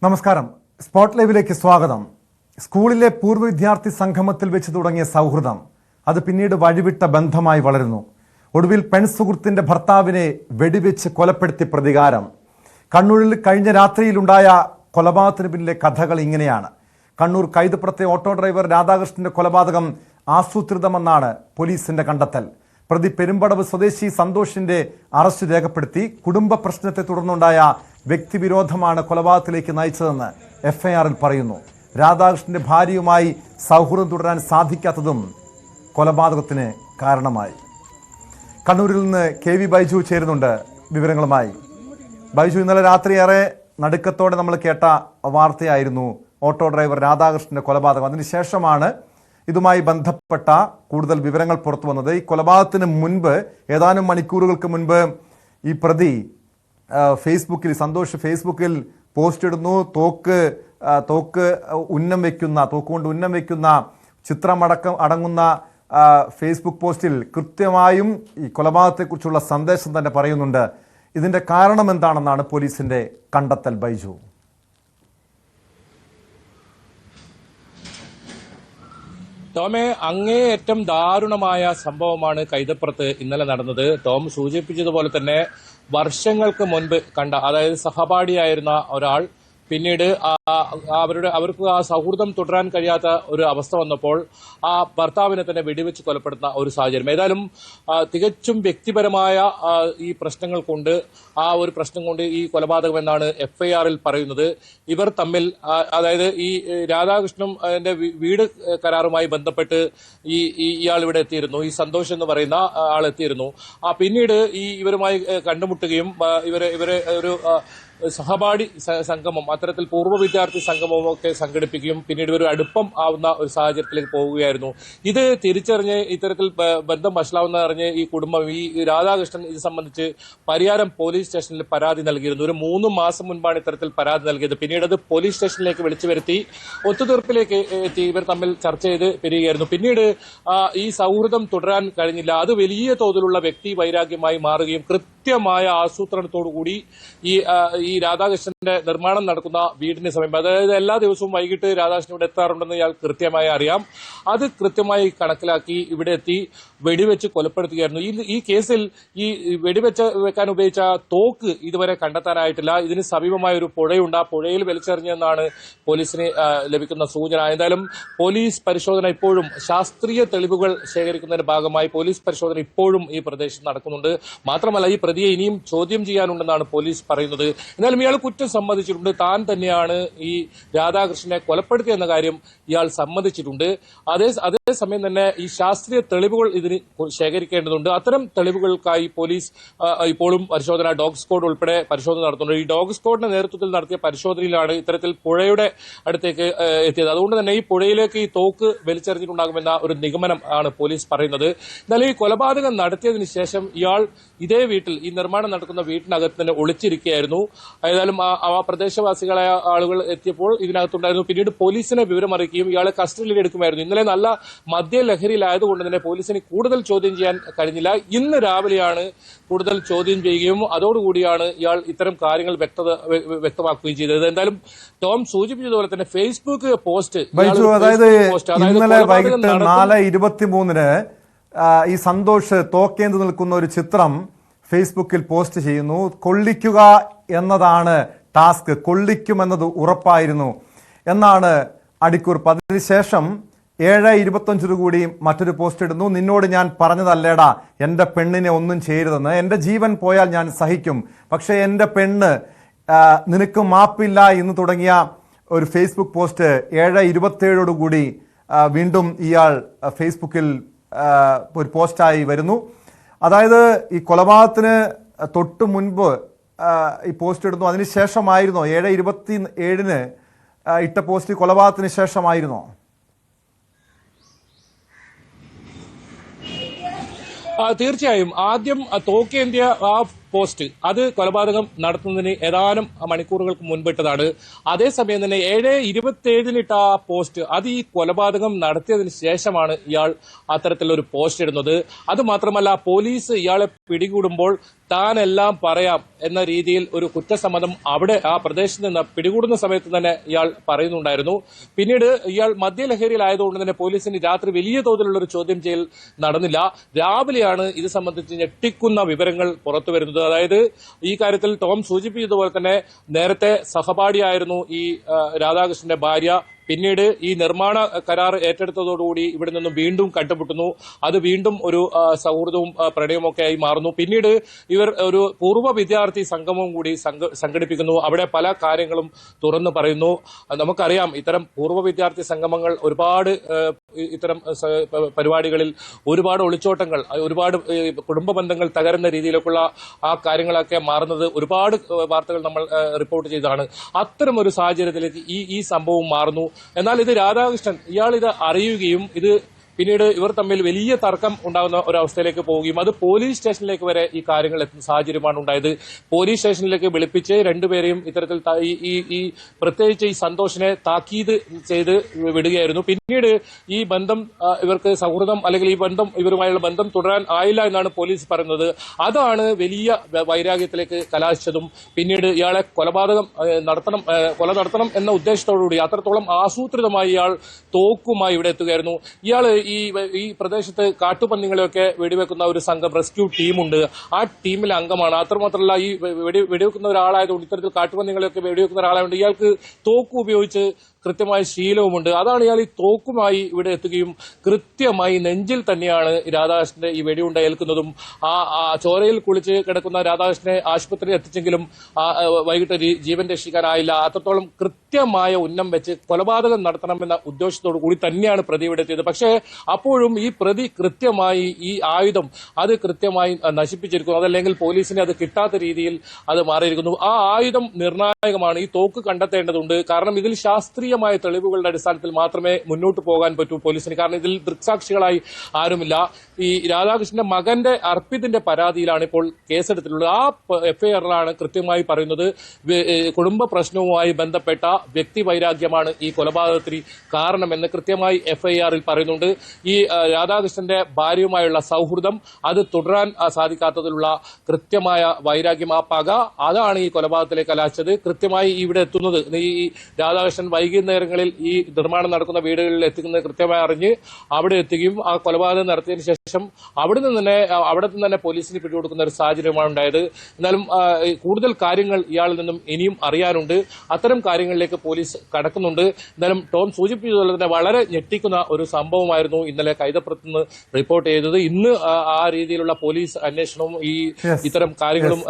നമസ്കാരം. സ്പോട്ട് ലൈവിലേക്ക് സ്വാഗതം. സ്കൂളിലെ പൂർവ്വ വിദ്യാർത്ഥി സംഗമത്തിൽ വെച്ച് തുടങ്ങിയ സൗഹൃദം അത് പിന്നീട് വഴിവിട്ട ബന്ധമായി വളരുന്നു. ഒടുവിൽ പെൺസുഹൃത്തിന്റെ ഭർത്താവിനെ വെടിവെച്ച് കൊലപ്പെടുത്തി പ്രതികാരം. കണ്ണൂരിൽ കഴിഞ്ഞ രാത്രിയിലുണ്ടായ കൊലപാതകത്തിന് പിന്നിലെ കഥകൾ ഇങ്ങനെയാണ്. കണ്ണൂർ കൈതപ്പുറത്തെ ഓട്ടോ ഡ്രൈവർ രാധാകൃഷ്ണന്റെ കൊലപാതകം ആസൂത്രിതമെന്നാണ് പോലീസിന്റെ കണ്ടെത്തൽ. പ്രതി പെരുമ്പടവ് സ്വദേശി സന്തോഷിന്റെ അറസ്റ്റ് രേഖപ്പെടുത്തി. കുടുംബ പ്രശ്നത്തെ തുടർന്നുണ്ടായ വ്യക്തിവിരോധമാണ് കൊലപാതകത്തിലേക്ക് നയിച്ചതെന്ന് എഫ്ഐആറിൽ പറയുന്നു. രാധാകൃഷ്ണന്റെ ഭാര്യയുമായി സൗഹൃദം തുടരാൻ സാധിക്കാത്തതും കൊലപാതകത്തിന് കാരണമായി. കണ്ണൂരിൽ നിന്ന് കെ വി ബൈജു ചേരുന്നുണ്ട് വിവരങ്ങളുമായി. ബൈജു, ഇന്നലെ രാത്രി ഏറെ നടുക്കത്തോടെ നമ്മൾ കേട്ട വാർത്തയായിരുന്നു ഓട്ടോ ഡ്രൈവർ രാധാകൃഷ്ണന്റെ കൊലപാതകം. അതിനുശേഷമാണ് ഇതുമായി ബന്ധപ്പെട്ട കൂടുതൽ വിവരങ്ങൾ പുറത്തു വന്നത്. ഈ കൊലപാതകത്തിന് മുൻപ്, ഏതാനും മണിക്കൂറുകൾക്ക് മുൻപ്, ഈ പ്രതി സന്തോഷ് ഫേസ്ബുക്കിൽ പോസ്റ്റ് ഇടുന്നു. തോക്ക് കൊണ്ട് ഉന്നം വെക്കുന്ന ചിത്രമടക്കം അടങ്ങുന്ന ഫേസ്ബുക്ക് പോസ്റ്റിൽ കൃത്യമായും ഈ കൊലപാതകത്തെക്കുറിച്ചുള്ള സന്ദേശം തന്നെ പറയുന്നുണ്ട്. ഇതിന്റെ കാരണം എന്താണെന്നാണ് പോലീസിന്റെ കണ്ടെത്തൽ, ബൈജു? ടോമെ, അങ്ങേയറ്റം ദാരുണമായ സംഭവമാണ് കൈതപ്പുറത്ത് ഇന്നലെ നടന്നത്. ടോം സൂചിപ്പിച്ചതുപോലെ തന്നെ വർഷങ്ങൾക്ക് മുൻപ് കണ്ട, അതായത് സഹപാഠിയായിരുന്ന ഒരാൾ പിന്നീട് അവർക്ക് ആ സൗഹൃദം തുടരാൻ കഴിയാത്ത ഒരു അവസ്ഥ വന്നപ്പോൾ ആ ഭർത്താവിനെ തന്നെ വെടിവെച്ച് കൊലപ്പെടുത്തുന്ന ഒരു സാഹചര്യം. ഏതായാലും തികച്ചും വ്യക്തിപരമായ ഈ പ്രശ്നങ്ങൾ കൊണ്ട്, ഒരു പ്രശ്നം കൊണ്ട് ഈ കൊലപാതകം എന്നാണ് എഫ്ഐആറിൽ പറയുന്നത്. ഇവർ തമ്മിൽ, അതായത് ഈ രാധാകൃഷ്ണന്റെ വീട് കരാറുമായി ബന്ധപ്പെട്ട് ഇയാൾ ഇവിടെ എത്തിയിരുന്നു. ഈ സന്തോഷ് എന്ന് പറയുന്ന ആൾ എത്തിയിരുന്നു. പിന്നീട് ഇവരുമായി കണ്ടുമുട്ടുകയും ഇവരെ ഒരു സഹപാഠി സംഗമം, അത്തരത്തിൽ പൂർവ്വ വിദ്യാർത്ഥി സംഗമവും ഒക്കെ സംഘടിപ്പിക്കുകയും പിന്നീട് ഒരു അടുപ്പം ആവുന്ന ഒരു സാഹചര്യത്തിലേക്ക് പോവുകയായിരുന്നു. ഇത് തിരിച്ചറിഞ്ഞ്, ഇത്തരത്തിൽ ബന്ധം വഷളാവുന്ന അറിഞ്ഞ് ഈ കുടുംബം, ഈ രാധാകൃഷ്ണൻ ഇത് സംബന്ധിച്ച് പരിയാരം പോലീസ് സ്റ്റേഷനിൽ പരാതി നൽകിയിരുന്നു. ഒരു 3 മാസം മുൻപാണ് ഇത്തരത്തിൽ പരാതി നൽകിയത്. പിന്നീട് അത് പോലീസ് സ്റ്റേഷനിലേക്ക് വിളിച്ചു വരുത്തി ഒത്തുതീർപ്പിലേക്ക് എത്തി ഇവർ തമ്മിൽ ചർച്ച ചെയ്ത് പിരിയുകയായിരുന്നു. പിന്നീട് ഈ സൗഹൃദം തുടരാൻ കഴിഞ്ഞില്ല. അത് വലിയ തോതിലുള്ള വ്യക്തി വൈരാഗ്യമായി മാറുകയും കൃത്യമായ ആസൂത്രണത്തോടുകൂടി ഈ രാധാകൃഷ്ണന്റെ നിർമ്മാണം നടക്കുന്ന വീടിന് സമീപം, അതായത് എല്ലാ ദിവസവും വൈകിട്ട് രാധാകൃഷ്ണൻ ഇവിടെ എത്താറുണ്ടെന്ന് ഇയാൾ കൃത്യമായി അറിയാം. അത് കൃത്യമായി കണക്കിലാക്കി ഇവിടെ എത്തി വെടിവെച്ച് കൊലപ്പെടുത്തുകയായിരുന്നു. ഈ കേസിൽ ഈ വെക്കാൻ ഉപയോഗിച്ച തോക്ക് ഇതുവരെ കണ്ടെത്താനായിട്ടില്ല. ഇതിന് സമീപമായ ഒരു പുഴയുണ്ട്. ആ പുഴയിൽ വലിച്ചെറിഞ്ഞെന്നാണ് പോലീസിന് ലഭിക്കുന്ന സൂചന. എന്തായാലും പോലീസ് പരിശോധന ഇപ്പോഴും, ശാസ്ത്രീയ തെളിവുകൾ ശേഖരിക്കുന്നതിന്റെ ഭാഗമായി പോലീസ് പരിശോധന ഇപ്പോഴും ഈ പ്രദേശത്ത് നടക്കുന്നുണ്ട്. മാത്രമല്ല, ഈ പ്രതിയെ ഇനിയും ചോദ്യം ചെയ്യാനുണ്ടെന്നാണ് പോലീസ് പറയുന്നത്. എന്നാലും ഇയാൾ കുറ്റം സമ്മതിച്ചിട്ടുണ്ട്. താൻ തന്നെയാണ് ഈ രാധാകൃഷ്ണനെ കൊലപ്പെടുത്തിയെന്ന കാര്യം ഇയാൾ സമ്മതിച്ചിട്ടുണ്ട്. അതേസമയം തന്നെ ഈ ശാസ്ത്രീയ തെളിവുകൾ ഇതിന് ശേഖരിക്കേണ്ടതുണ്ട്. അത്തരം തെളിവുകൾക്കായി പോലീസ് ഇപ്പോഴും പരിശോധന, ഡോഗ് സ്ക്വാഡ് ഉൾപ്പെടെ പരിശോധന നടത്തുന്നുണ്ട്. ഈ ഡോഗ് സ്ക്വാഡിന്റെ നേതൃത്വത്തിൽ നടത്തിയ പരിശോധനയിലാണ് ഇത്തരത്തിൽ പുഴയുടെ അടുത്തേക്ക് എത്തിയത്. അതുകൊണ്ട് തന്നെ ഈ പുഴയിലേക്ക് ഈ തോക്ക് വലിച്ചെറിഞ്ഞിട്ടുണ്ടാകുമെന്ന ഒരു നിഗമനം ആണ് പോലീസ് പറയുന്നത്. എന്നാലും ഈ കൊലപാതകം നടത്തിയതിനു ശേഷം ഇയാൾ ഇതേ വീട്ടിൽ, ഈ നിർമ്മാണം നടക്കുന്ന വീട്ടിനകത്ത് തന്നെ ഒളിച്ചിരിക്കുകയായിരുന്നു. ഏതായാലും ആ പ്രദേശവാസികളായ ആളുകൾ എത്തിയപ്പോൾ ഇതിനകത്തുണ്ടായിരുന്നു. പിന്നീട് പോലീസിനെ വിവരം അറിയിക്കുകയും ഇയാളെ കസ്റ്റഡിയിൽ എടുക്കുമായിരുന്നു. ഇന്നലെ നല്ല മദ്യലഹരിയിലായതുകൊണ്ട് തന്നെ പോലീസിന് കൂടുതൽ ചോദ്യം ചെയ്യാൻ കഴിഞ്ഞില്ല. ഇന്ന് രാവിലെയാണ് കൂടുതൽ ചോദ്യം ചെയ്യുകയും അതോടുകൂടിയാണ് ഇയാൾ ഇത്തരം കാര്യങ്ങൾ വ്യക്തമാക്കുകയും ചെയ്തത്. എന്തായാലും ടോം സൂചിപ്പിച്ചതുപോലെ തന്നെ ഫേസ്ബുക്ക് പോസ്റ്റ്, അതായത് ഇന്നലെ വൈകിട്ട് 4:23 ഈ സന്തോഷ് തോക്കേന്ത് നിൽക്കുന്ന ഒരു ചിത്രം ഫേസ്ബുക്കിൽ പോസ്റ്റ് ചെയ്യുന്നു. കൊള്ളിക്കുക എന്നതാണ് ടാസ്ക്, കൊള്ളിക്കുമെന്നത് ഉറപ്പായിരുന്നു എന്നാണ് അടിക്കുറിപ്പ്. അതിനുശേഷം 7:25 കൂടി മറ്റൊരു പോസ്റ്റ് ഇടുന്നു. നിന്നോട് ഞാൻ പറഞ്ഞതല്ലേടാ എൻ്റെ പെണ്ണിനെ ഒന്നും ചെയ്യരുതെന്ന്. എൻ്റെ ജീവൻ പോയാൽ ഞാൻ സഹിക്കും, പക്ഷേ എൻ്റെ പെണ്ണ്, നിനക്ക് മാപ്പില്ല എന്ന് തുടങ്ങിയ ഒരു ഫേസ്ബുക്ക് പോസ്റ്റ് 7:27 കൂടി വീണ്ടും ഇയാൾ ഫേസ്ബുക്കിൽ ഒരു പോസ്റ്റായി വരുന്നു. അതായത് ഈ കൊലപാതകത്തിന് തൊട്ട് മുൻപ് ഈ പോസ്റ്റ് ഇടുന്നു. അതിനുശേഷമായിരുന്നോ 7:27 ഇട്ട പോസ്റ്റ് കൊലപാതകത്തിന് ശേഷമായിരുന്നോ? തീർച്ചയായും. ആദ്യം തോക്കേന്ത്യ ആ പോസ്റ്റ് അത് കൊലപാതകം നടത്തുന്നതിന് ഏതാനും മണിക്കൂറുകൾക്ക് മുൻപിട്ടതാണ്. അതേസമയം തന്നെ 7:27 ഇട്ട ആ പോസ്റ്റ് അത് ഈ കൊലപാതകം നടത്തിയതിനു ശേഷമാണ് ഇയാൾ അത്തരത്തിലൊരു പോസ്റ്റ് ഇടുന്നത്. അത് മാത്രമല്ല, പോലീസ് ഇയാളെ പിടികൂടുമ്പോൾ താനെല്ലാം പറയാം എന്ന രീതിയിൽ ഒരു കുറ്റസമ്മതം അവിടെ ആ പ്രദേശത്ത് നിന്ന് പിടികൂടുന്ന സമയത്ത് തന്നെ ഇയാൾ പറയുന്നുണ്ടായിരുന്നു. പിന്നീട് ഇയാൾ മദ്യലഹരിയിലായതുകൊണ്ട് തന്നെ പോലീസിന് രാത്രി വലിയ തോതിലുള്ള ഒരു ചോദ്യം ചെയ്യൽ നടന്നില്ല. രാവിലെയാണ് ഇത് സംബന്ധിച്ച് ഞെട്ടിക്കുന്ന വിവരങ്ങൾ പുറത്തു വരുന്നത്. അതായത് ഈ കാര്യത്തിൽ ടോം സൂചിപ്പിച്ചതുപോലെ തന്നെ നേരത്തെ സഹപാഠിയായിരുന്നു ഈ രാധാകൃഷ്ണന്റെ ഭാര്യ. പിന്നീട് ഈ നിർമ്മാണ കരാർ ഏറ്റെടുത്തതോടുകൂടി ഇവിടെ നിന്നും വീണ്ടും കണ്ടുമുട്ടുന്നു. അത് വീണ്ടും ഒരു സൗഹൃദവും പ്രണയവും ആയി മാറുന്നു. പിന്നീട് ഇവർ ഒരു പൂർവ്വ വിദ്യാർത്ഥി സംഗമവും കൂടി സംഘടിപ്പിക്കുന്നു. അവിടെ പല കാര്യങ്ങളും തുറന്നു പറയുന്നു. നമുക്കറിയാം, ഇത്തരം പൂർവ്വ വിദ്യാർത്ഥി സംഗമങ്ങൾ ഒരുപാട് ഇത്തരം പരിപാടികളിൽ ഒരുപാട് ഒളിച്ചോട്ടങ്ങൾ, ഒരുപാട് കുടുംബ ബന്ധങ്ങൾ തകരുന്ന രീതിയിലേക്കുള്ള ആ കാര്യങ്ങളൊക്കെ മാറുന്നത് ഒരുപാട് വാർത്തകൾ നമ്മൾ റിപ്പോർട്ട് ചെയ്തതാണ്. അത്തരം ഒരു സാഹചര്യത്തിലേക്ക് ഈ സംഭവം മാറുന്നു. എന്നാൽ ഇത് രാധാകൃഷ്ണൻ ഇയാൾ ഇത് അറിയുകയും ഇത് പിന്നീട് ഇവർ തമ്മിൽ വലിയ തർക്കം ഉണ്ടാകുന്ന ഒരവസ്ഥയിലേക്ക് പോവുകയും അത് പോലീസ് സ്റ്റേഷനിലേക്ക് വരെ ഈ കാര്യങ്ങൾ എത്തുന്ന സാഹചര്യമാണ് ഉണ്ടായത്. പോലീസ് സ്റ്റേഷനിലേക്ക് വിളിപ്പിച്ച് രണ്ടുപേരെയും ഇത്തരത്തിൽ ഈ പ്രത്യേകിച്ച് ഈ സന്തോഷിനെ താക്കീത് ചെയ്ത് വിടുകയായിരുന്നു. പിന്നീട് ഈ ബന്ധം ഇവർക്ക് സൗഹൃദം അല്ലെങ്കിൽ ഈ ബന്ധം ഇവരുമായുള്ള ബന്ധം തുടരാൻ ആയില്ല എന്നാണ് പോലീസ് പറയുന്നത്. അതാണ് വലിയ വൈരാഗ്യത്തിലേക്ക് കലാശിച്ചതും പിന്നീട് ഇയാളെ കൊല നടത്തണം എന്ന ഉദ്ദേശത്തോടുകൂടി അത്രത്തോളം ആസൂത്രിതമായി ഇയാൾ തോക്കുമായി ഇവിടെ എത്തുകയായിരുന്നു. ഇയാൾ ഈ പ്രദേശത്ത് കാട്ടുപന്നികളെയൊക്കെ വെടിവെക്കുന്ന ഒരു സംഘം റെസ്ക്യൂ ടീമുണ്ട്. ആ ടീമിലെ അംഗമാണ്. അത്രമാത്രമല്ല, ഈ വെടിവെക്കുന്ന ഒരാളായതുകൊണ്ട് ഇത്തരത്തിൽ കാട്ടുപന്നികളെയൊക്കെ വെടിവെക്കുന്ന ഒരാളായതുകൊണ്ട് ഇയാൾക്ക് തോക്ക് ഉപയോഗിച്ച് കൃത്യമായ ശീലവുമുണ്ട്. അതാണ് ഇയാൾ ഈ തോക്കുമായി ഇവിടെ എത്തുകയും കൃത്യമായി നെഞ്ചിൽ തന്നെയാണ് രാധാകൃഷ്ണന്റെ ഈ വെടിയുണ്ട ഏൽക്കുന്നതും ആ ചോരയിൽ കുളിച്ച് കിടക്കുന്ന രാധാകൃഷ്ണനെ ആശുപത്രിയിൽ എത്തിച്ചെങ്കിലും വൈകിട്ട് ജീവൻ രക്ഷിക്കാനായില്ല. അത്രത്തോളം കൃത്യമായ ഉന്നം വെച്ച് കൊലപാതകം നടത്തണമെന്ന ഉദ്ദേശത്തോടു കൂടി തന്നെയാണ് പ്രതി ഇവിടെ എത്തിയത്. പക്ഷേ അപ്പോഴും ഈ പ്രതി കൃത്യമായി ഈ ആയുധം അത് കൃത്യമായി നശിപ്പിച്ചിരിക്കുന്നു. അതല്ലെങ്കിൽ പോലീസിന് അത് കിട്ടാത്ത രീതിയിൽ അത് മാറിയിരിക്കുന്നു. ആ ആയുധം നിർണായകമാണ്. ഈ തോക്ക് കണ്ടെത്തേണ്ടതുണ്ട്. കാരണം ഇതിൽ ശാസ്ത്രീയമായ തെളിവുകളുടെ അടിസ്ഥാനത്തിൽ മാത്രമേ മുന്നോട്ട് പോകാൻ പറ്റൂ പോലീസിന്. കാരണം ഇതിൽ ദൃക്സാക്ഷികളായി ആരുമില്ല. ഈ രാധാകൃഷ്ണന്റെ മകന്റെ അർപ്പിതിന്റെ പരാതിയിലാണ് ഇപ്പോൾ കേസെടുത്തിട്ടുള്ളത്. ആ എഫ്ഐആറിലാണ് കൃത്യമായി പറയുന്നത് കുടുംബ പ്രശ്നവുമായി ബന്ധപ്പെട്ട വ്യക്തിവൈരാഗ്യമാണ് ഈ കൊലപാതകത്തിന് കാരണമെന്ന് കൃത്യമായി എഫ്ഐആറിൽ പറയുന്നുണ്ട്. ഈ രാധാകൃഷ്ണന്റെ ഭാര്യയുമായുള്ള സൗഹൃദം അത് തുടരാൻ സാധിക്കാത്തതിലുള്ള കൃത്യമായ വൈരാഗ്യം, ആ പക, അതാണ് ഈ കൊലപാതകത്തിലേക്ക് കലാശിച്ചത്. കൃത്യമായി ഇവിടെ എത്തുന്നത് ഈ രാധാകൃഷ്ണൻ വൈകുന്നേരങ്ങളിൽ ഈ നിർമ്മാണം നടക്കുന്ന വീടുകളിൽ എത്തിക്കുന്നത് കൃത്യമായി അറിഞ്ഞ് അവിടെ എത്തുകയും ആ കൊലപാതകം നടത്തിയതിനു ശേഷം അവിടെ നിന്ന് തന്നെ പോലീസിന് പിടികൊടുക്കുന്ന ഒരു സാഹചര്യമാണ് ഉണ്ടായത്. എന്നാലും കൂടുതൽ കാര്യങ്ങൾ ഇയാളിൽ നിന്നും ഇനിയും അറിയാനുണ്ട്. അത്തരം കാര്യങ്ങളിലേക്ക് പോലീസ് കടക്കുന്നുണ്ട്. എന്നാലും ടോം സൂചിപ്പിച്ചതുപോലെ തന്നെ വളരെ ഞെട്ടിക്കുന്ന ഒരു സംഭവമായിരുന്നു ഇന്നലെ കൈതപ്പുറത്ത് നിന്ന് റിപ്പോർട്ട് ചെയ്തത്. ഇന്ന് ആ രീതിയിലുള്ള പോലീസ് അന്വേഷണവും ഈ ഇത്തരം കാര്യങ്ങളും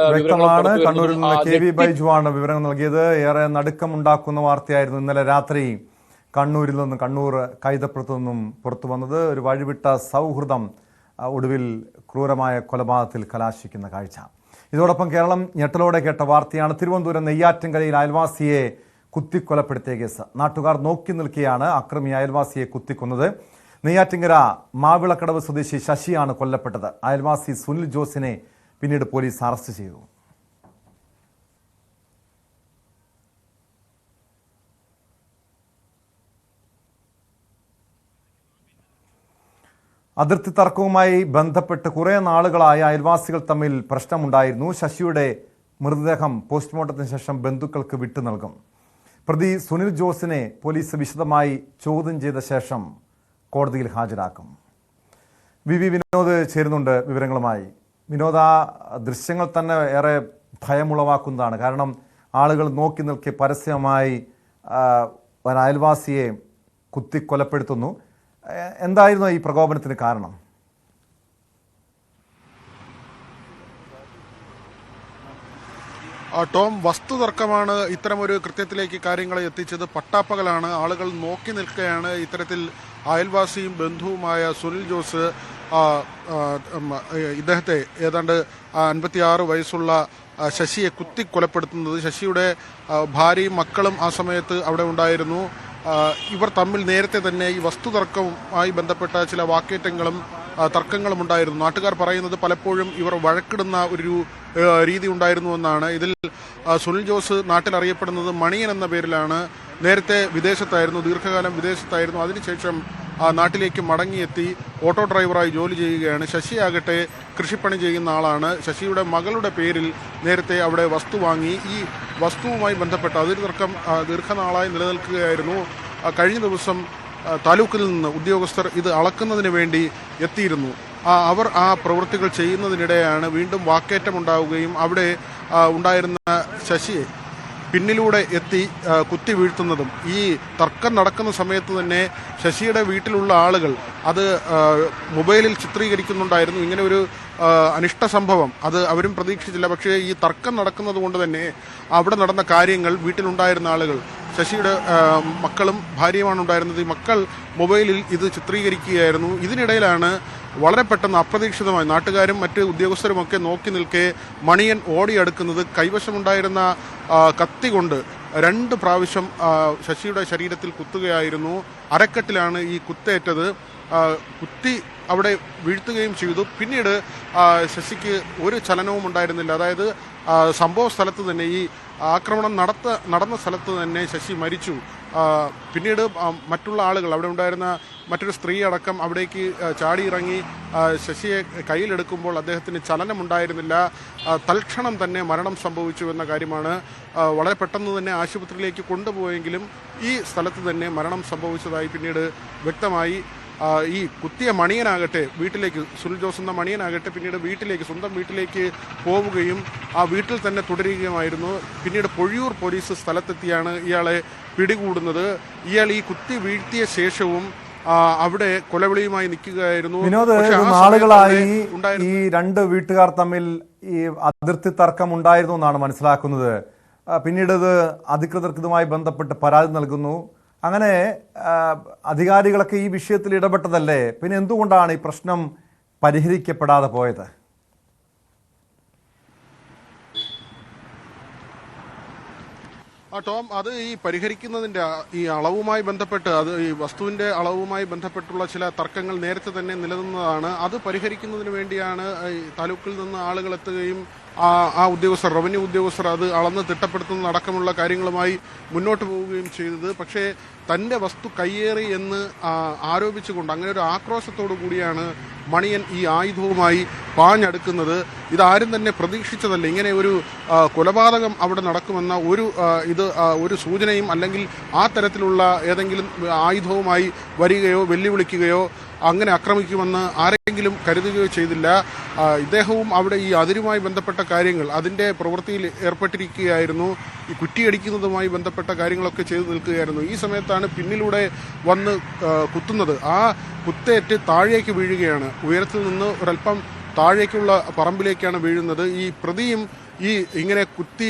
കണ്ണൂരിൽ നിന്ന് KV ബൈജുവാണ് വിവരങ്ങൾ നൽകിയത്. ഏറെ നടുക്കമുണ്ടാക്കുന്ന വാർത്തയായിരുന്നു ഇന്നലെ രാത്രി കണ്ണൂരിൽ നിന്നും, കണ്ണൂർ കൈതപ്പുറത്തു നിന്നും പുറത്തു വന്നത്. ഒരു വഴിവിട്ട സൗഹൃദം ഒടുവിൽ ക്രൂരമായ കൊലപാതകത്തിൽ കലാശിക്കുന്ന കാഴ്ച. ഇതോടൊപ്പം കേരളം ഞെട്ടലോടെ കേട്ട വാർത്തയാണ് തിരുവനന്തപുരം നെയ്യാറ്റിൻകരയിൽ അയൽവാസിയെ കുത്തിക്കൊലപ്പെടുത്തിയ കേസ്. നാട്ടുകാർ നോക്കി നിൽക്കെയാണ് അക്രമി അയൽവാസിയെ കുത്തിക്കൊന്നത്. നെയ്യാറ്റിൻകര മാവിളക്കടവ് സ്വദേശി ശശിയാണ് കൊല്ലപ്പെട്ടത്. അയൽവാസി സുനിൽ ജോസിനെ പിന്നീട് പോലീസ് അറസ്റ്റ് ചെയ്തു. അതിർത്തി തർക്കവുമായി ബന്ധപ്പെട്ട് കുറേ നാളുകളായി അയൽവാസികൾ തമ്മിൽ പ്രശ്നമുണ്ടായിരുന്നു. ശശിയുടെ മൃതദേഹം പോസ്റ്റ്മോർട്ടത്തിന് ശേഷം ബന്ധുക്കൾക്ക് വിട്ടു നൽകും. പ്രതി സുനിൽ ജോസിനെ പോലീസ് വിശദമായി ചോദ്യം ചെയ്ത ശേഷം കോടതിയിൽ ഹാജരാക്കും. വി വിനോദ് ചേരുന്നുണ്ട് വിവരങ്ങളുമായി. വിനോദ, ദൃശ്യങ്ങൾ തന്നെ ഏറെ ഭയമുളവാക്കുന്നതാണ്. കാരണം ആളുകൾ നോക്കി നിൽക്കെ പരസ്യമായി ഒരു അയൽവാസിയെ കുത്തിക്കൊലപ്പെടുത്തുന്നു. എന്തായിരുന്നു ഈ പ്രകോപനത്തിന് കാരണം? ടോം, വസ്തുതർക്കമാണ് ഇത്തരമൊരു കൃത്യത്തിലേക്ക് കാര്യങ്ങളെ എത്തിച്ചത്. പട്ടാപ്പകലാണ്, ആളുകൾ നോക്കി നിൽക്കുകയാണ്. ഇത്തരത്തിൽ അയൽവാസിയും ബന്ധുവുമായ സുനിൽ ജോസ് ഇദ്ദേഹത്തെ ഏതാണ്ട് 56 വയസ്സുള്ള ശശിയെ കുത്തിക്കൊലപ്പെടുത്തുന്നത്. ശശിയുടെ ഭാര്യയും മക്കളും ആ സമയത്ത് അവിടെ ഉണ്ടായിരുന്നു. ഇവർ തമ്മിൽ നേരത്തെ തന്നെ ഈ വസ്തുതർക്കവുമായി ബന്ധപ്പെട്ട ചില വാക്കേറ്റങ്ങളും തർക്കങ്ങളും ഉണ്ടായിരുന്നു. നാട്ടുകാർ പറയുന്നത് പലപ്പോഴും ഇവർ വഴക്കിടുന്ന ഒരു രീതി ഉണ്ടായിരുന്നുവെന്നാണ്. ഇതിൽ സുനിൽ ജോസ് നാട്ടിൽ അറിയപ്പെടുന്നത് മണിയൻ എന്ന പേരിലാണ്. നേരത്തെ വിദേശത്തായിരുന്നു, ദീർഘകാലം വിദേശത്തായിരുന്നു. അതിനുശേഷം നാട്ടിലേക്ക് മടങ്ങിയെത്തി ഓട്ടോ ഡ്രൈവറായി ജോലി ചെയ്യുകയാണ്. ശശിയാകട്ടെ കൃഷിപ്പണി ചെയ്യുന്ന ആളാണ്. ശശിയുടെ മകളുടെ പേരിൽ നേരത്തെ അവിടെ വസ്തു വാങ്ങി. ഈ വസ്തുവുമായി ബന്ധപ്പെട്ട അതിര് തർക്കം ദീർഘനാളായി നിലനിൽക്കുകയായിരുന്നു. കഴിഞ്ഞ ദിവസം താലൂക്കിൽ നിന്ന് ഉദ്യോഗസ്ഥർ ഇത് അളക്കുന്നതിന് വേണ്ടി എത്തിയിരുന്നു. അവർ ആ പ്രവൃത്തികൾ ചെയ്യുന്നതിനിടെയാണ് വീണ്ടും വാക്കേറ്റമുണ്ടാവുകയും അവിടെ ഉണ്ടായിരുന്ന ശശിയെ പിന്നിലൂടെ എത്തി കുത്തി വീഴ്ത്തുന്നതും. ഈ തർക്കം നടക്കുന്ന സമയത്ത് തന്നെ ശശിയുടെ വീട്ടിലുള്ള ആളുകൾ അത് മൊബൈലിൽ ചിത്രീകരിക്കുന്നുണ്ടായിരുന്നു. ഇങ്ങനെ ഒരു അനിഷ്ട സംഭവം അത് അവരും പ്രതീക്ഷിച്ചില്ല. പക്ഷേ ഈ തർക്കം നടക്കുന്നത് കൊണ്ട് തന്നെ അവിടെ നടന്ന കാര്യങ്ങൾ വീട്ടിലുണ്ടായിരുന്ന ആളുകൾ, ശശിയുടെ മക്കളും ഭാര്യയുമാണ് ഉണ്ടായിരുന്നത്. ഈ മക്കൾ മൊബൈലിൽ ഇത് ചിത്രീകരിക്കുകയായിരുന്നു. ഇതിനിടയിലാണ് വളരെ പെട്ടെന്ന് അപ്രതീക്ഷിതമായി നാട്ടുകാരും മറ്റ് ഉദ്യോഗസ്ഥരുമൊക്കെ നോക്കി നിൽക്കെ മണിയൻ ഓടിയെടുക്കുന്നത്. കൈവശമുണ്ടായിരുന്ന കത്തി കൊണ്ട് 2 പ്രാവശ്യം ശശിയുടെ ശരീരത്തിൽ കുത്തുകയായിരുന്നു. അരക്കെട്ടിലാണ് ഈ കുത്തേറ്റത്. കുത്തി അവിടെ വീഴ്ത്തുകയും ചെയ്തു. പിന്നീട് ശശിക്ക് ഒരു ചലനവും ഉണ്ടായിരുന്നില്ല. അതായത് സംഭവ സ്ഥലത്ത് തന്നെ, ഈ ആക്രമണം നടന്ന സ്ഥലത്ത് തന്നെ ശശി മരിച്ചു. പിന്നീട് മറ്റുള്ള ആളുകൾ, അവിടെ ഉണ്ടായിരുന്ന മറ്റൊരു സ്ത്രീ അടക്കം അവിടേക്ക് ചാടിയിറങ്ങി ശശിയെ കയ്യിലെടുക്കുമ്പോൾ അദ്ദേഹത്തിന് ചലനമുണ്ടായിരുന്നില്ല. തൽക്ഷണം തന്നെ മരണം സംഭവിച്ചു എന്ന കാര്യമാണ്. വളരെ പെട്ടെന്ന് തന്നെ ആശുപത്രിയിലേക്ക് കൊണ്ടുപോയെങ്കിലും ഈ സ്ഥലത്ത് തന്നെ മരണം സംഭവിച്ചതായി പിന്നീട് വ്യക്തമായി. ഈ കുത്തിയ മണിയനാകട്ടെ വീട്ടിലേക്ക്, സുനിൽ ജോസ് എന്ന മണിയനാകട്ടെ പിന്നീട് വീട്ടിലേക്ക്, സ്വന്തം വീട്ടിലേക്ക് പോവുകയും ആ വീട്ടിൽ തന്നെ തുടരുകയുമായിരുന്നു. പിന്നീട് പൊഴിയൂർ പോലീസ് സ്ഥലത്തെത്തിയാണ് ഇയാളെ പിടികൂടുന്നത്. ഇയാൾ ഈ കുത്തി വീഴ്ത്തിയ ശേഷവും അവിടെ കൊലവിളിയുമായി നിൽക്കുകയായിരുന്നു. വിനോദ്, നാളുകളായി ഈ 2 വീട്ടുകാർ തമ്മിൽ ഈ അതിർത്തി തർക്കം ഉണ്ടായിരുന്നു എന്നാണ് മനസ്സിലാക്കുന്നത്. പിന്നീട് ഇത് അധികൃതർക്ക് ഇതുമായി ബന്ധപ്പെട്ട് പരാതി നൽകുന്നു. അങ്ങനെ അധികാരികളൊക്കെ ഈ വിഷയത്തിൽ ഇടപെട്ടതല്ലേ? പിന്നെ എന്തുകൊണ്ടാണ് ഈ പ്രശ്നം പരിഹരിക്കപ്പെടാതെ പോയത്? ടോം, അത് ഈ പരിഹരിക്കുന്നതിൻ്റെ ഈ അളവുമായി ബന്ധപ്പെട്ട്, അത് ഈ വസ്തുവിൻ്റെ അളവുമായി ബന്ധപ്പെട്ടുള്ള ചില തർക്കങ്ങൾ നേരത്തെ തന്നെ നിലനിന്നതാണ്. അത് പരിഹരിക്കുന്നതിന് വേണ്ടിയാണ് താലൂക്കിൽ നിന്ന് ആളുകൾ എത്തുകയും ആ ഉദ്യോഗസ്ഥർ, റവന്യൂ ഉദ്യോഗസ്ഥർ അത് അളന്ന് തിട്ടപ്പെടുത്തുന്ന അടക്കമുള്ള കാര്യങ്ങളുമായി മുന്നോട്ട് പോവുകയും ചെയ്തത്. പക്ഷേ തൻ്റെ വസ്തു കയ്യേറി എന്ന് ആരോപിച്ചുകൊണ്ട്, അങ്ങനെ ഒരു ആക്രോശത്തോടു കൂടിയാണ് മണിയൻ ഈ ആയുധവുമായി പാഞ്ഞടുക്കുന്നത്. ഇതാരും തന്നെ പ്രതീക്ഷിച്ചതല്ല. ഇങ്ങനെ ഒരു കൊലപാതകം അവിടെ നടക്കുമെന്ന ഒരു സൂചനയും, അല്ലെങ്കിൽ ആ തരത്തിലുള്ള ഏതെങ്കിലും ആയുധവുമായി വരികയോ വെല്ലുവിളിക്കുകയോ അങ്ങനെ ആക്രമിക്കുമെന്ന് ആരെങ്കിലും കരുതുകയോ ചെയ്തില്ല. ഇദ്ദേഹവും അവിടെ ഈ അതിരുമായി ബന്ധപ്പെട്ട കാര്യങ്ങൾ, അതിൻ്റെ പ്രവൃത്തിയിൽ ഏർപ്പെട്ടിരിക്കുകയായിരുന്നു. ഈ കുറ്റിയടിക്കുന്നതുമായി ബന്ധപ്പെട്ട കാര്യങ്ങളൊക്കെ ചെയ്തു നിൽക്കുകയായിരുന്നു. ഈ സമയത്താണ് പിന്നിലൂടെ വന്ന് കുത്തുന്നത്. ആ കുത്തേറ്റ് താഴേക്ക് വീഴുകയാണ്. ഉയരത്തിൽ നിന്ന് ഒരല്പം താഴേക്കുള്ള പറമ്പിലേക്കാണ് വീഴുന്നത്. ഈ പ്രതിയും ഈ ഇങ്ങനെ കുത്തി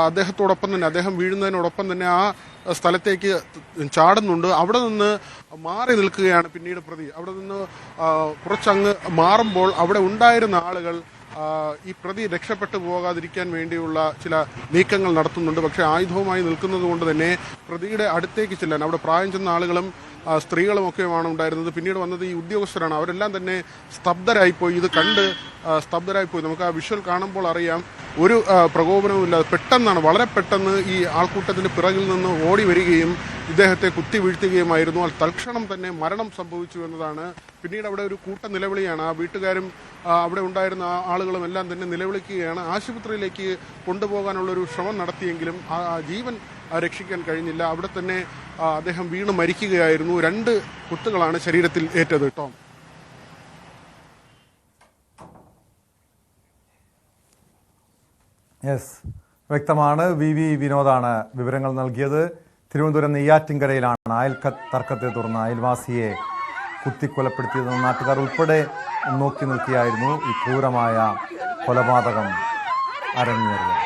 അദ്ദേഹത്തോടൊപ്പം തന്നെ, അദ്ദേഹം വീഴുന്നതിനോടൊപ്പം തന്നെ ആ സ്ഥലത്തേക്ക് ചാടുന്നുണ്ട്. അവിടെ നിന്ന് മാറി നിൽക്കുകയാണ് പിന്നീട് പ്രതി. അവിടെ നിന്ന് കുറച്ചങ്ങ് മാറുമ്പോൾ അവിടെ ഉണ്ടായിരുന്ന ആളുകൾ ഈ പ്രതി രക്ഷപ്പെട്ടു പോകാതിരിക്കാൻ വേണ്ടിയുള്ള ചില നീക്കങ്ങൾ നടത്തുന്നുണ്ട്. പക്ഷേ ആയുധവുമായി നിൽക്കുന്നത് കൊണ്ട് തന്നെ പ്രതിയുടെ അടുത്തേക്ക് ചെല്ലാൻ, അവിടെ പ്രായം ചെന്ന ആളുകളും സ്ത്രീകളുമൊക്കെയാണ് ഉണ്ടായിരുന്നത്. പിന്നീട് വന്നത് ഈ ഉദ്യോഗസ്ഥരാണ്. അവരെല്ലാം തന്നെ സ്തബ്ധരായിപ്പോയി. ഇത് കണ്ട് സ്തബ്ധരായിപ്പോയി. നമുക്ക് ആ വിഷ്വൽ കാണുമ്പോൾ അറിയാം, ഒരു പ്രകോപനവുമില്ലാതെ പെട്ടെന്നാണ്, വളരെ പെട്ടെന്ന് ഈ ആൾക്കൂട്ടത്തിന് പിറകിൽ നിന്ന് ഓടി വരികയും ഇദ്ദേഹത്തെ കുത്തി വീഴ്ത്തുകയുമായിരുന്നു. തൽക്ഷണം തന്നെ മരണം സംഭവിച്ചു എന്നതാണ്. പിന്നീട് അവിടെ ഒരു കൂട്ട നിലവിളിയാണ്. ആ വീട്ടുകാരും അവിടെ ഉണ്ടായിരുന്ന ആളുകളും എല്ലാം തന്നെ നിലവിളിക്കുകയാണ്. ആശുപത്രിയിലേക്ക് കൊണ്ടുപോകാനുള്ളൊരു ശ്രമം നടത്തിയെങ്കിലും ജീവൻ രക്ഷിക്കാൻ കഴിഞ്ഞില്ല. അവിടെ തന്നെ അദ്ദേഹം വീണ് മരിക്കുകയായിരുന്നു. 2 കുത്തുകളാണ് ശരീരത്തിൽ ഏറ്റത്. ടോം, യെസ്, വ്യക്തമാണ്. വി വിനോദാണ് വിവരങ്ങൾ നൽകിയത്. തിരുവനന്തപുരം നെയ്യാറ്റിൻകരയിലാണ് തർക്കത്തെ തുടർന്ന് അയൽവാസിയെ കുത്തിക്കൊലപ്പെടുത്തിയതെന്ന് നാട്ടുകാർ ഉൾപ്പെടെ നോക്കി നിൽക്കുകയായിരുന്നു ഈ ക്രൂരമായ കൊലപാതകം അരങ്ങേറിയത്.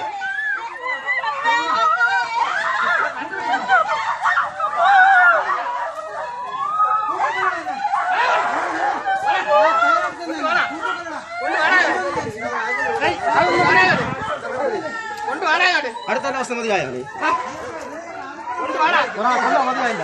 അടുത്ത അവസ്ഥ മതിയായോ? മതിയായില്ല.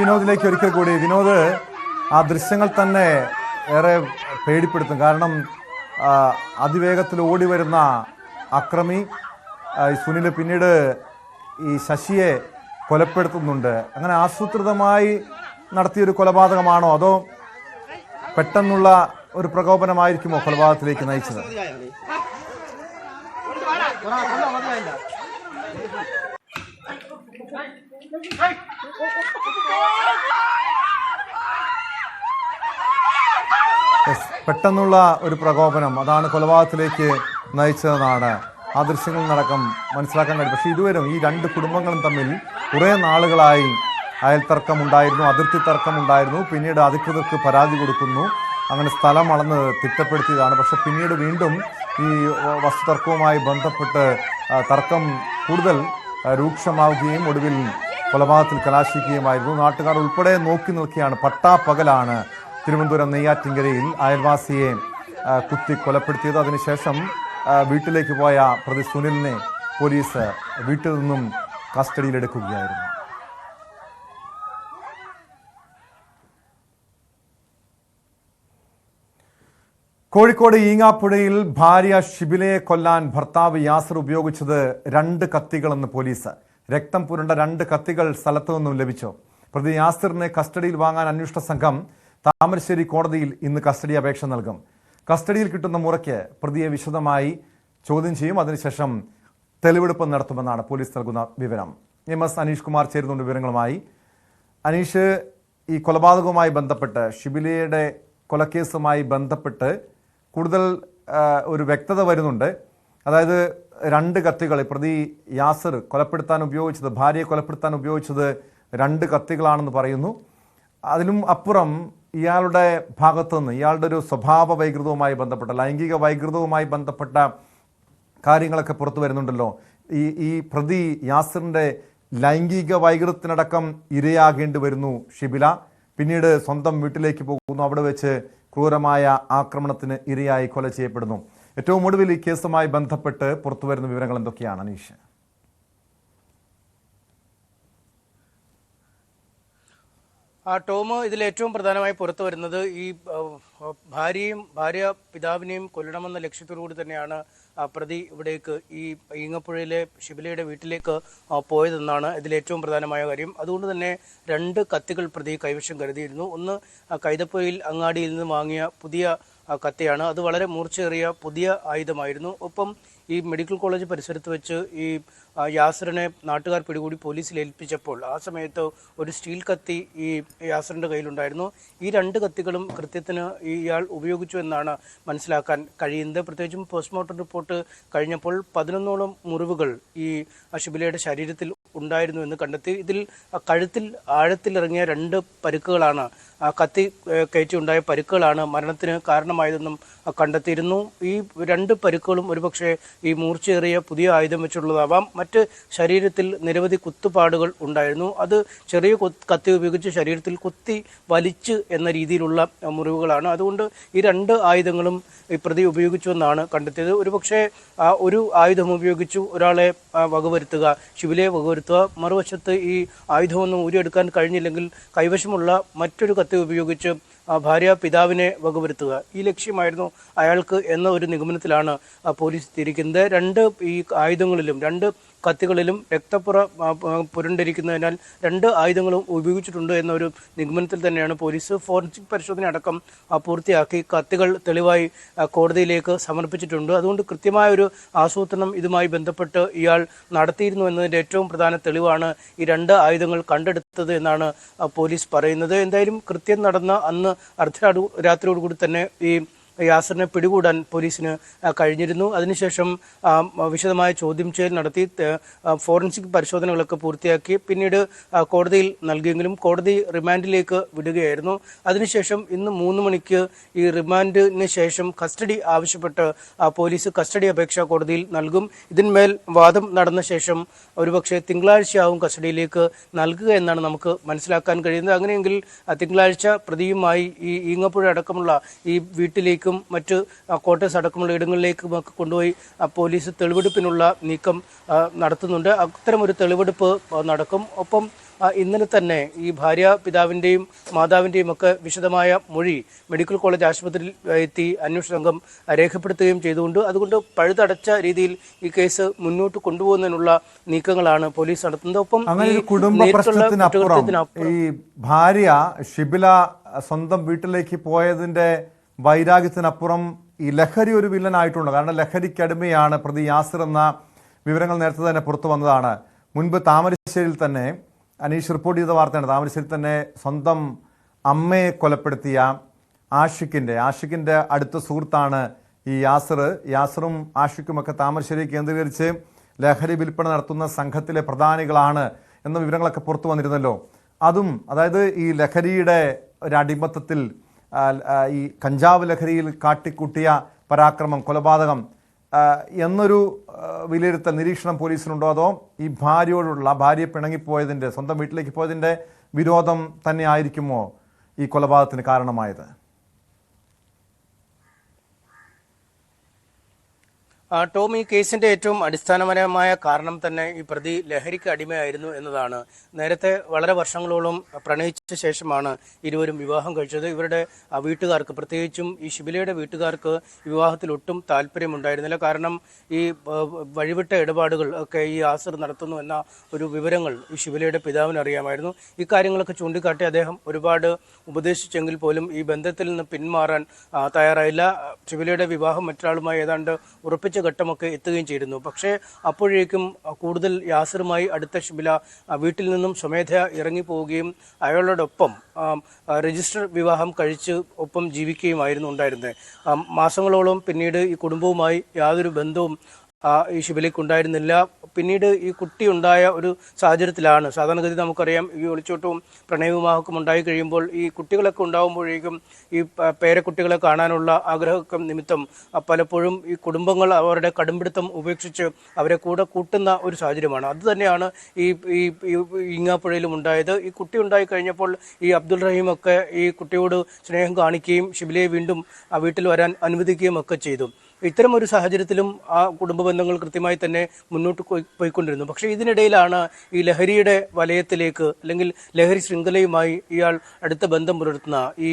വിനോദിലേക്ക് ഒരിക്കൽ കൂടി. വിനോദ്, ആ ദൃശ്യങ്ങൾ തന്നെ ഏറെ പേടിപ്പെടുത്തും. കാരണം അതിവേഗത്തിൽ ഓടി വരുന്ന അക്രമി സുനിൽ പിന്നീട് ഈ ശശിയെ കൊലപ്പെടുത്തുന്നുണ്ട്. അങ്ങനെ ആസൂത്രിതമായി നടത്തിയൊരു കൊലപാതകമാണോ അതോ പെട്ടെന്നുള്ള ഒരു പ്രകോപനമായിരിക്കുമോ കൊലപാതകത്തിലേക്ക് നയിച്ചത്? പെട്ടെന്നുള്ള ഒരു പ്രകോപനം അതാണ് കൊലപാതകത്തിലേക്ക് നയിച്ചതെന്നാണ് ആ ദൃശ്യങ്ങളിൽ നടക്കം മനസ്സിലാക്കാൻ കഴിയും. പക്ഷേ ഇതുവരെ ഈ രണ്ട് കുടുംബങ്ങളും തമ്മിൽ കുറേ നാളുകളായി അയൽത്തർക്കമുണ്ടായിരുന്നു, അതിർത്തി തർക്കമുണ്ടായിരുന്നു. പിന്നീട് അധികൃതർക്ക് പരാതി കൊടുക്കുന്നു, അങ്ങനെ സ്ഥലം അളന്ന് തിട്ടപ്പെടുത്തിയതാണ്. പക്ഷെ പിന്നീട് വീണ്ടും ഈ വസ്തുതർക്കവുമായി ബന്ധപ്പെട്ട് തർക്കം കൂടുതൽ രൂക്ഷമാവുകയും ഒടുവിൽ കൊലപാതകത്തിൽ കലാശിക്കുകയുമായിരുന്നു. നാട്ടുകാർ ഉൾപ്പെടെ നോക്കി നിൽക്കുകയാണ്. പട്ടാപ്പകലാണ് തിരുവനന്തപുരം നെയ്യാറ്റിൻകരയിൽ അയൽവാസിയെ കുത്തി കൊലപ്പെടുത്തിയത്. അതിനുശേഷം വീട്ടിലേക്ക് പോയ പ്രതി സുനിലിനെ പോലീസ് വീട്ടിൽ നിന്നും കസ്റ്റഡിയിലെടുക്കുകയായിരുന്നു. കോഴിക്കോട് ഈങ്ങാപ്പുഴയിൽ ഭാര്യ ഷിബിലയെ കൊല്ലാൻ ഭർത്താവ് യാസർ ഉപയോഗിച്ചത് 2 കത്തികളെന്ന് പോലീസ്. രക്തം പുരണ്ട 2 കത്തികൾ സ്ഥലത്തു നിന്നും ലഭിച്ചു. പ്രതി യാസറിനെ കസ്റ്റഡിയിൽ വാങ്ങാൻ അന്വേഷണ സംഘം താമരശ്ശേരി കോടതിയിൽ ഇന്ന് കസ്റ്റഡി അപേക്ഷ നൽകും. കസ്റ്റഡിയിൽ കിട്ടുന്ന മുറയ്ക്ക് പ്രതിയെ വിശദമായി ചോദ്യം ചെയ്യും. അതിനുശേഷം തെളിവെടുപ്പ് നടത്തുമെന്നാണ് പോലീസ് നൽകുന്ന വിവരം. MS അനീഷ് കുമാർ ചേരുന്നുണ്ട് വിവരങ്ങളുമായി. അനീഷ്, ഈ കൊലപാതകവുമായി ബന്ധപ്പെട്ട് ഷിബിലയുടെ കൊലക്കേസുമായി ബന്ധപ്പെട്ട് കൂടുതൽ ഒരു വ്യക്തത വരുന്നുണ്ട്. അതായത് 2 കത്തികൾ പ്രതി യാസർ കൊലപ്പെടുത്താൻ ഉപയോഗിച്ചത്, ഭാര്യയെ കൊലപ്പെടുത്താൻ ഉപയോഗിച്ചത് 2 കത്തികളാണെന്ന് പറയുന്നു. അതിലും അപ്പുറം ഇയാളുടെ ഭാഗത്തുനിന്ന് ഇയാളുടെ ഒരു സ്വഭാവ വൈകൃതവുമായി ബന്ധപ്പെട്ട, ലൈംഗിക വൈകൃതവുമായി ബന്ധപ്പെട്ട കാര്യങ്ങളൊക്കെ പുറത്തു വരുന്നുണ്ടല്ലോ. ഈ പ്രതി യാസറിൻ്റെ ലൈംഗിക വൈകൃതത്തിനടക്കം ഇരയാകേണ്ടി വരുന്നു ഷിബില. പിന്നീട് സ്വന്തം വീട്ടിലേക്ക് പോകുന്നു. അവിടെ വെച്ച് ക്രൂരമായ ആക്രമണത്തിന് ഇരയായി കൊല ചെയ്യപ്പെടുന്നു. ഏറ്റവും ഒടുവിൽ ഈ കേസുമായി ബന്ധപ്പെട്ട് പുറത്തു വരുന്ന വിവരങ്ങൾ എന്തൊക്കെയാണ് അനീഷ്? ടോം, ഇതിൽ ഏറ്റവും പ്രധാനമായി പുറത്തു വരുന്നത് ഈ ഭാര്യ പിതാവിനെയും കൊല്ലണമെന്ന ലക്ഷ്യത്തോടു കൂടി തന്നെയാണ് പ്രതി ഇവിടേക്ക് ഈ ഈങ്ങപ്പുഴയിലെ ഷിബിലയുടെ വീട്ടിലേക്ക് പോയതെന്നാണ് ഇതിൽ ഏറ്റവും പ്രധാനമായ കാര്യം. അതുകൊണ്ട് തന്നെ 2 കത്തികൾ പ്രതി കൈവശം കരുതിയിരുന്നു. ഒന്ന് കൈതപ്പൊയിൽ അങ്ങാടിയിൽ നിന്ന് വാങ്ങിയ പുതിയ കത്തിയാണ്. അത് വളരെ മൂർച്ചയേറിയ പുതിയ ആയുധമായിരുന്നു. ഒപ്പം ഈ മെഡിക്കൽ കോളേജ് പരിസരത്ത് വെച്ച് ഈ യാസറിനെ നാട്ടുകാർ പിടികൂടി പോലീസിൽ ഏൽപ്പിച്ചപ്പോൾ ആ സമയത്ത് ഒരു സ്റ്റീൽ കത്തി ഈ യാസറിൻ്റെ കയ്യിലുണ്ടായിരുന്നു. ഈ 2 കത്തികളും കൃത്യത്തിന് ഇയാൾ ഉപയോഗിച്ചു എന്നാണ് മനസ്സിലാക്കാൻ കഴിയുന്നത്. പ്രത്യേകിച്ചും പോസ്റ്റ്മോർട്ടം റിപ്പോർട്ട് കഴിഞ്ഞപ്പോൾ 11ഓളം മുറിവുകൾ ഈ ഷിബിലയുടെ ശരീരത്തിൽ ഉണ്ടായിരുന്നു എന്ന് കണ്ടെത്തി. ഇതിൽ കഴുത്തിൽ ആഴത്തിലിറങ്ങിയ 2 പരുക്കുകളാണ്, കത്തി കയറ്റിയുണ്ടായ പരുക്കുകളാണ് മരണത്തിന് കാരണമായതെന്നും കണ്ടെത്തിയിരുന്നു. ഈ 2 പരുക്കുകളും ഒരുപക്ഷെ ഈ മൂർച്ചയേറിയ പുതിയ ആയുധം വെച്ചുള്ളതാവാം. മറ്റ് ശരീരത്തിൽ നിരവധി കുത്തുപാടുകൾ ഉണ്ടായിരുന്നു. അത് ചെറിയ കത്തി ഉപയോഗിച്ച് ശരീരത്തിൽ കുത്തി വലിച്ച് എന്ന രീതിയിലുള്ള മുറിവുകളാണ്. അതുകൊണ്ട് ഈ 2 ആയുധങ്ങളും ഈ പ്രതി ഉപയോഗിച്ചുവെന്നാണ് കണ്ടെത്തിയത്. ഒരുപക്ഷെ ഒരു ആയുധം ഉപയോഗിച്ചു ഒരാളെ വകവരുത്തുക, ഷിബിലയെ വകവരുത്തുക, മറുവശത്ത് ഈ ആയുധമൊന്നും ഊരിയെടുക്കാൻ കഴിഞ്ഞില്ലെങ്കിൽ കൈവശമുള്ള മറ്റൊരു കത്തി ഉപയോഗിച്ച് ഭാര്യ പിതാവിനെ വകവരുത്തുക, ഈ ലക്ഷ്യമായിരുന്നു അയാൾക്ക് എന്ന ഒരു നിഗമനത്തിലാണ് പോലീസ് തിരിക്കുന്നത്. 2 ഈ ആയുധങ്ങളിലും 2 കത്തികളിലും പുരണ്ടിരിക്കുന്നതിനാൽ 2 ആയുധങ്ങളും ഉപയോഗിച്ചിട്ടുണ്ട് എന്നൊരു നിഗമനത്തിൽ തന്നെയാണ് പോലീസ് ഫോറൻസിക് പരിശോധന അടക്കം പൂർത്തിയാക്കി കത്തികൾ തെളിവായി കോടതിയിലേക്ക് സമർപ്പിച്ചിട്ടുണ്ട്. അതുകൊണ്ട് കൃത്യമായ ഒരു ആസൂത്രണം ഇതുമായി ബന്ധപ്പെട്ട് ഇയാൾ നടത്തിയിരുന്നു എന്നതിൻ്റെ ഏറ്റവും പ്രധാന തെളിവാണ് ഈ 2 ആയുധങ്ങൾ കണ്ടെടുത്തത് എന്നാണ് പോലീസ് പറയുന്നത്. എന്തായാലും കൃത്യം നടന്ന അന്ന് അർദ്ധരാത്രിയോടുകൂടി തന്നെ ഈ യാസറിനെ പിടികൂടാൻ പോലീസിന് കഴിഞ്ഞിരുന്നു. അതിനുശേഷം വിശദമായ ചോദ്യം ചെയ്യൽ നടത്തി ഫോറൻസിക് പരിശോധനകളൊക്കെ പൂർത്തിയാക്കി പിന്നീട് കോടതിയിൽ നൽകിയെങ്കിലും കോടതി റിമാൻഡിലേക്ക് വിടുകയായിരുന്നു. അതിനുശേഷം ഇന്ന് 3 മണിക്ക് ഈ റിമാൻഡിന് ശേഷം കസ്റ്റഡി ആവശ്യപ്പെട്ട് പോലീസ് കസ്റ്റഡി അപേക്ഷ കോടതിയിൽ നൽകും. ഇതിന്മേൽ വാദം നടന്ന ശേഷം ഒരുപക്ഷെ തിങ്കളാഴ്ചയാവും കസ്റ്റഡിയിലേക്ക് നൽകുക എന്നാണ് നമുക്ക് മനസ്സിലാക്കാൻ കഴിയുന്നത്. അങ്ങനെയെങ്കിൽ തിങ്കളാഴ്ച പ്രതിയുമായി ഈ ഈങ്ങപ്പുഴ അടക്കമുള്ള ഈ വീട്ടിലേക്കും മറ്റ് ക്വാർട്ടേഴ്സ് അടക്കമുള്ള ഇടങ്ങളിലേക്കും ഒക്കെ കൊണ്ടുപോയി പോലീസ് തെളിവെടുപ്പിനുള്ള നീക്കം നടത്തുന്നുണ്ട്. അത്തരമൊരു തെളിവെടുപ്പ് നടക്കും. ഒപ്പം ഇന്നലെ തന്നെ ഈ ഭാര്യ പിതാവിൻ്റെയും മാതാവിൻ്റെയും ഒക്കെ വിശദമായ മൊഴി മെഡിക്കൽ കോളേജ് ആശുപത്രിയിൽ എത്തി അന്വേഷണ സംഘം രേഖപ്പെടുത്തുകയും ചെയ്തുകൊണ്ട് അതുകൊണ്ട് പഴുതടച്ച രീതിയിൽ ഈ കേസ് മുന്നോട്ട് കൊണ്ടുപോകുന്നതിനുള്ള നീക്കങ്ങളാണ് പോലീസ് നടത്തുന്നത്. ഒപ്പം അങ്ങനെ ഒരു കുടുംബ പ്രശ്നത്തിനപ്പുറം ഈ ഭാര്യ ഷിബില സ്വന്തം വീട്ടിലേക്ക് പോയതിന്റെ വൈരാഗ്യത്തിനപ്പുറം ഈ ലഹരി ഒരു വില്ലനായിട്ടുണ്ട്. കാരണം ലഹരിക്കടിമയാണ് പ്രതി യാസിർ എന്ന വിവരങ്ങൾ നേരത്തെ തന്നെ പുറത്തു വന്നതാണ്. മുൻപ് താമരശ്ശേരിയിൽ തന്നെ അനീഷ് റിപ്പോർട്ട് ചെയ്ത വാർത്തയാണ്. താമരശ്ശേരിയിൽ തന്നെ സ്വന്തം അമ്മയെ കൊലപ്പെടുത്തിയ ആഷിഖിൻ്റെ അടുത്ത സുഹൃത്താണ് ഈ യാസിറും ആഷിഖുമൊക്കെ താമരശ്ശേരി കേന്ദ്രീകരിച്ച് ലഹരി വിൽപ്പന നടത്തുന്ന സംഘത്തിലെ പ്രധാനികളാണ് എന്ന വിവരങ്ങളൊക്കെ പുറത്തു വന്നിരുന്നല്ലോ. അതും അതായത് ഈ ലഹരിയുടെ ഒരു അടിമത്തത്തിൽ ഈ കഞ്ചാവ് ലഹരിയിൽ കാട്ടിക്കൂട്ടിയ പരാക്രമം, കൊലപാതകം എന്നൊരു വിലയിരുത്തൽ നിരീക്ഷണം പോലീസിനുണ്ടോ? അതോ ഈ ഭാര്യയെ പിണങ്ങിപ്പോയതിൻ്റെ സ്വന്തം വീട്ടിലേക്ക് പോയതിൻ്റെ വിരോധം തന്നെ ആയിരിക്കുമോ ഈ കൊലപാതകത്തിന് കാരണമായത്? ടോം, ഈ കേസിന്റെ ഏറ്റവും അടിസ്ഥാനപരമായ കാരണം തന്നെ ഈ പ്രതി ലഹരിക്ക് അടിമയായിരുന്നു എന്നതാണ്. നേരത്തെ വളരെ വർഷങ്ങളോളം പ്രണയിച്ച ശേഷമാണ് ഇരുവരും വിവാഹം കഴിച്ചത്. ഇവരുടെ വീട്ടുകാർക്ക്, പ്രത്യേകിച്ചും ഈ ഷിബിലയുടെ വീട്ടുകാർക്ക് വിവാഹത്തിൽ ഒട്ടും താല്പര്യമുണ്ടായിരുന്നില്ല. കാരണം ഈ വഴിവിട്ട ഇടപാടുകൾ ഒക്കെ ഈ യാസിർ നടത്തുന്നു എന്ന ഒരു വിവരങ്ങൾ ഈ ഷിബിലയുടെ പിതാവിന് അറിയാമായിരുന്നു. ഇക്കാര്യങ്ങളൊക്കെ ചൂണ്ടിക്കാട്ടി അദ്ദേഹം ഒരുപാട് ഉപദേശിച്ചെങ്കിൽ പോലും ഈ ബന്ധത്തിൽ നിന്ന് പിന്മാറാൻ തയ്യാറായില്ല. ഷിബിലയുടെ വിവാഹം മറ്റൊരാളുമായി ഏതാണ്ട് ഉറപ്പിച്ച ഘട്ടമൊക്കെ എത്തുകയും ചെയ്തിരുന്നു. പക്ഷേ അപ്പോഴേക്കും കൂടുതൽ യാസിറുമായി അടുത്ത ഷിബില വീട്ടിൽ നിന്നും സ്വമേധയാ ഇറങ്ങിപ്പോവുകയും അയാളോടൊപ്പം രജിസ്റ്റർ വിവാഹം കഴിച്ച് ഒപ്പം ജീവിക്കുകയുമായിരുന്നു ഉണ്ടായിരുന്നത്. മാസങ്ങളോളം പിന്നീട് ഈ കുടുംബവുമായി യാതൊരു ബന്ധവും ഈ ഷിബിലയ്ക്ക് ഉണ്ടായിരുന്നില്ല. പിന്നീട് ഈ കുട്ടി ഉണ്ടായ ഒരു സാഹചര്യത്തിലാണ്, സാധാരണഗതി നമുക്കറിയാം, ഈ ഒളിച്ചോട്ടവും പ്രണയവിവാഹവും ഉണ്ടായി കഴിയുമ്പോൾ ഈ കുട്ടികളൊക്കെ ഉണ്ടാകുമ്പോഴേക്കും ഈ പേരക്കുട്ടികളെ കാണാനുള്ള ആഗ്രഹം നിമിത്തം പലപ്പോഴും ഈ കുടുംബങ്ങൾ അവരുടെ കടുംപിടുത്തം ഉപേക്ഷിച്ച് അവരെ കൂടെ കൂട്ടുന്ന ഒരു സാഹചര്യമാണ്. അതുതന്നെയാണ് ഈ ഈങ്ങാപ്പുഴയിലും ഉണ്ടായത്. ഈ കുട്ടി ഉണ്ടായി കഴിഞ്ഞപ്പോൾ ഈ അബ്ദുൾ റഹീമൊക്കെ ഈ കുട്ടിയോട് സ്നേഹം കാണിക്കുകയും ഷിബിലയെ വീണ്ടും വീട്ടിൽ വരാൻ അനുവദിക്കുകയും ഒക്കെ ചെയ്തു. ഇത്തരം ഒരു സാഹചര്യത്തിലും ആ കുടുംബ ബന്ധങ്ങൾ കൃത്യമായി തന്നെ മുന്നോട്ട് പോയിക്കൊണ്ടിരുന്നു. പക്ഷേ ഇതിനിടയിലാണ് ഈ ലഹരിയുടെ വലയത്തിലേക്ക് അല്ലെങ്കിൽ ലഹരി ശൃംഖലയുമായി ഇയാൾ അടുത്ത ബന്ധം പുലർത്തുന്ന ഈ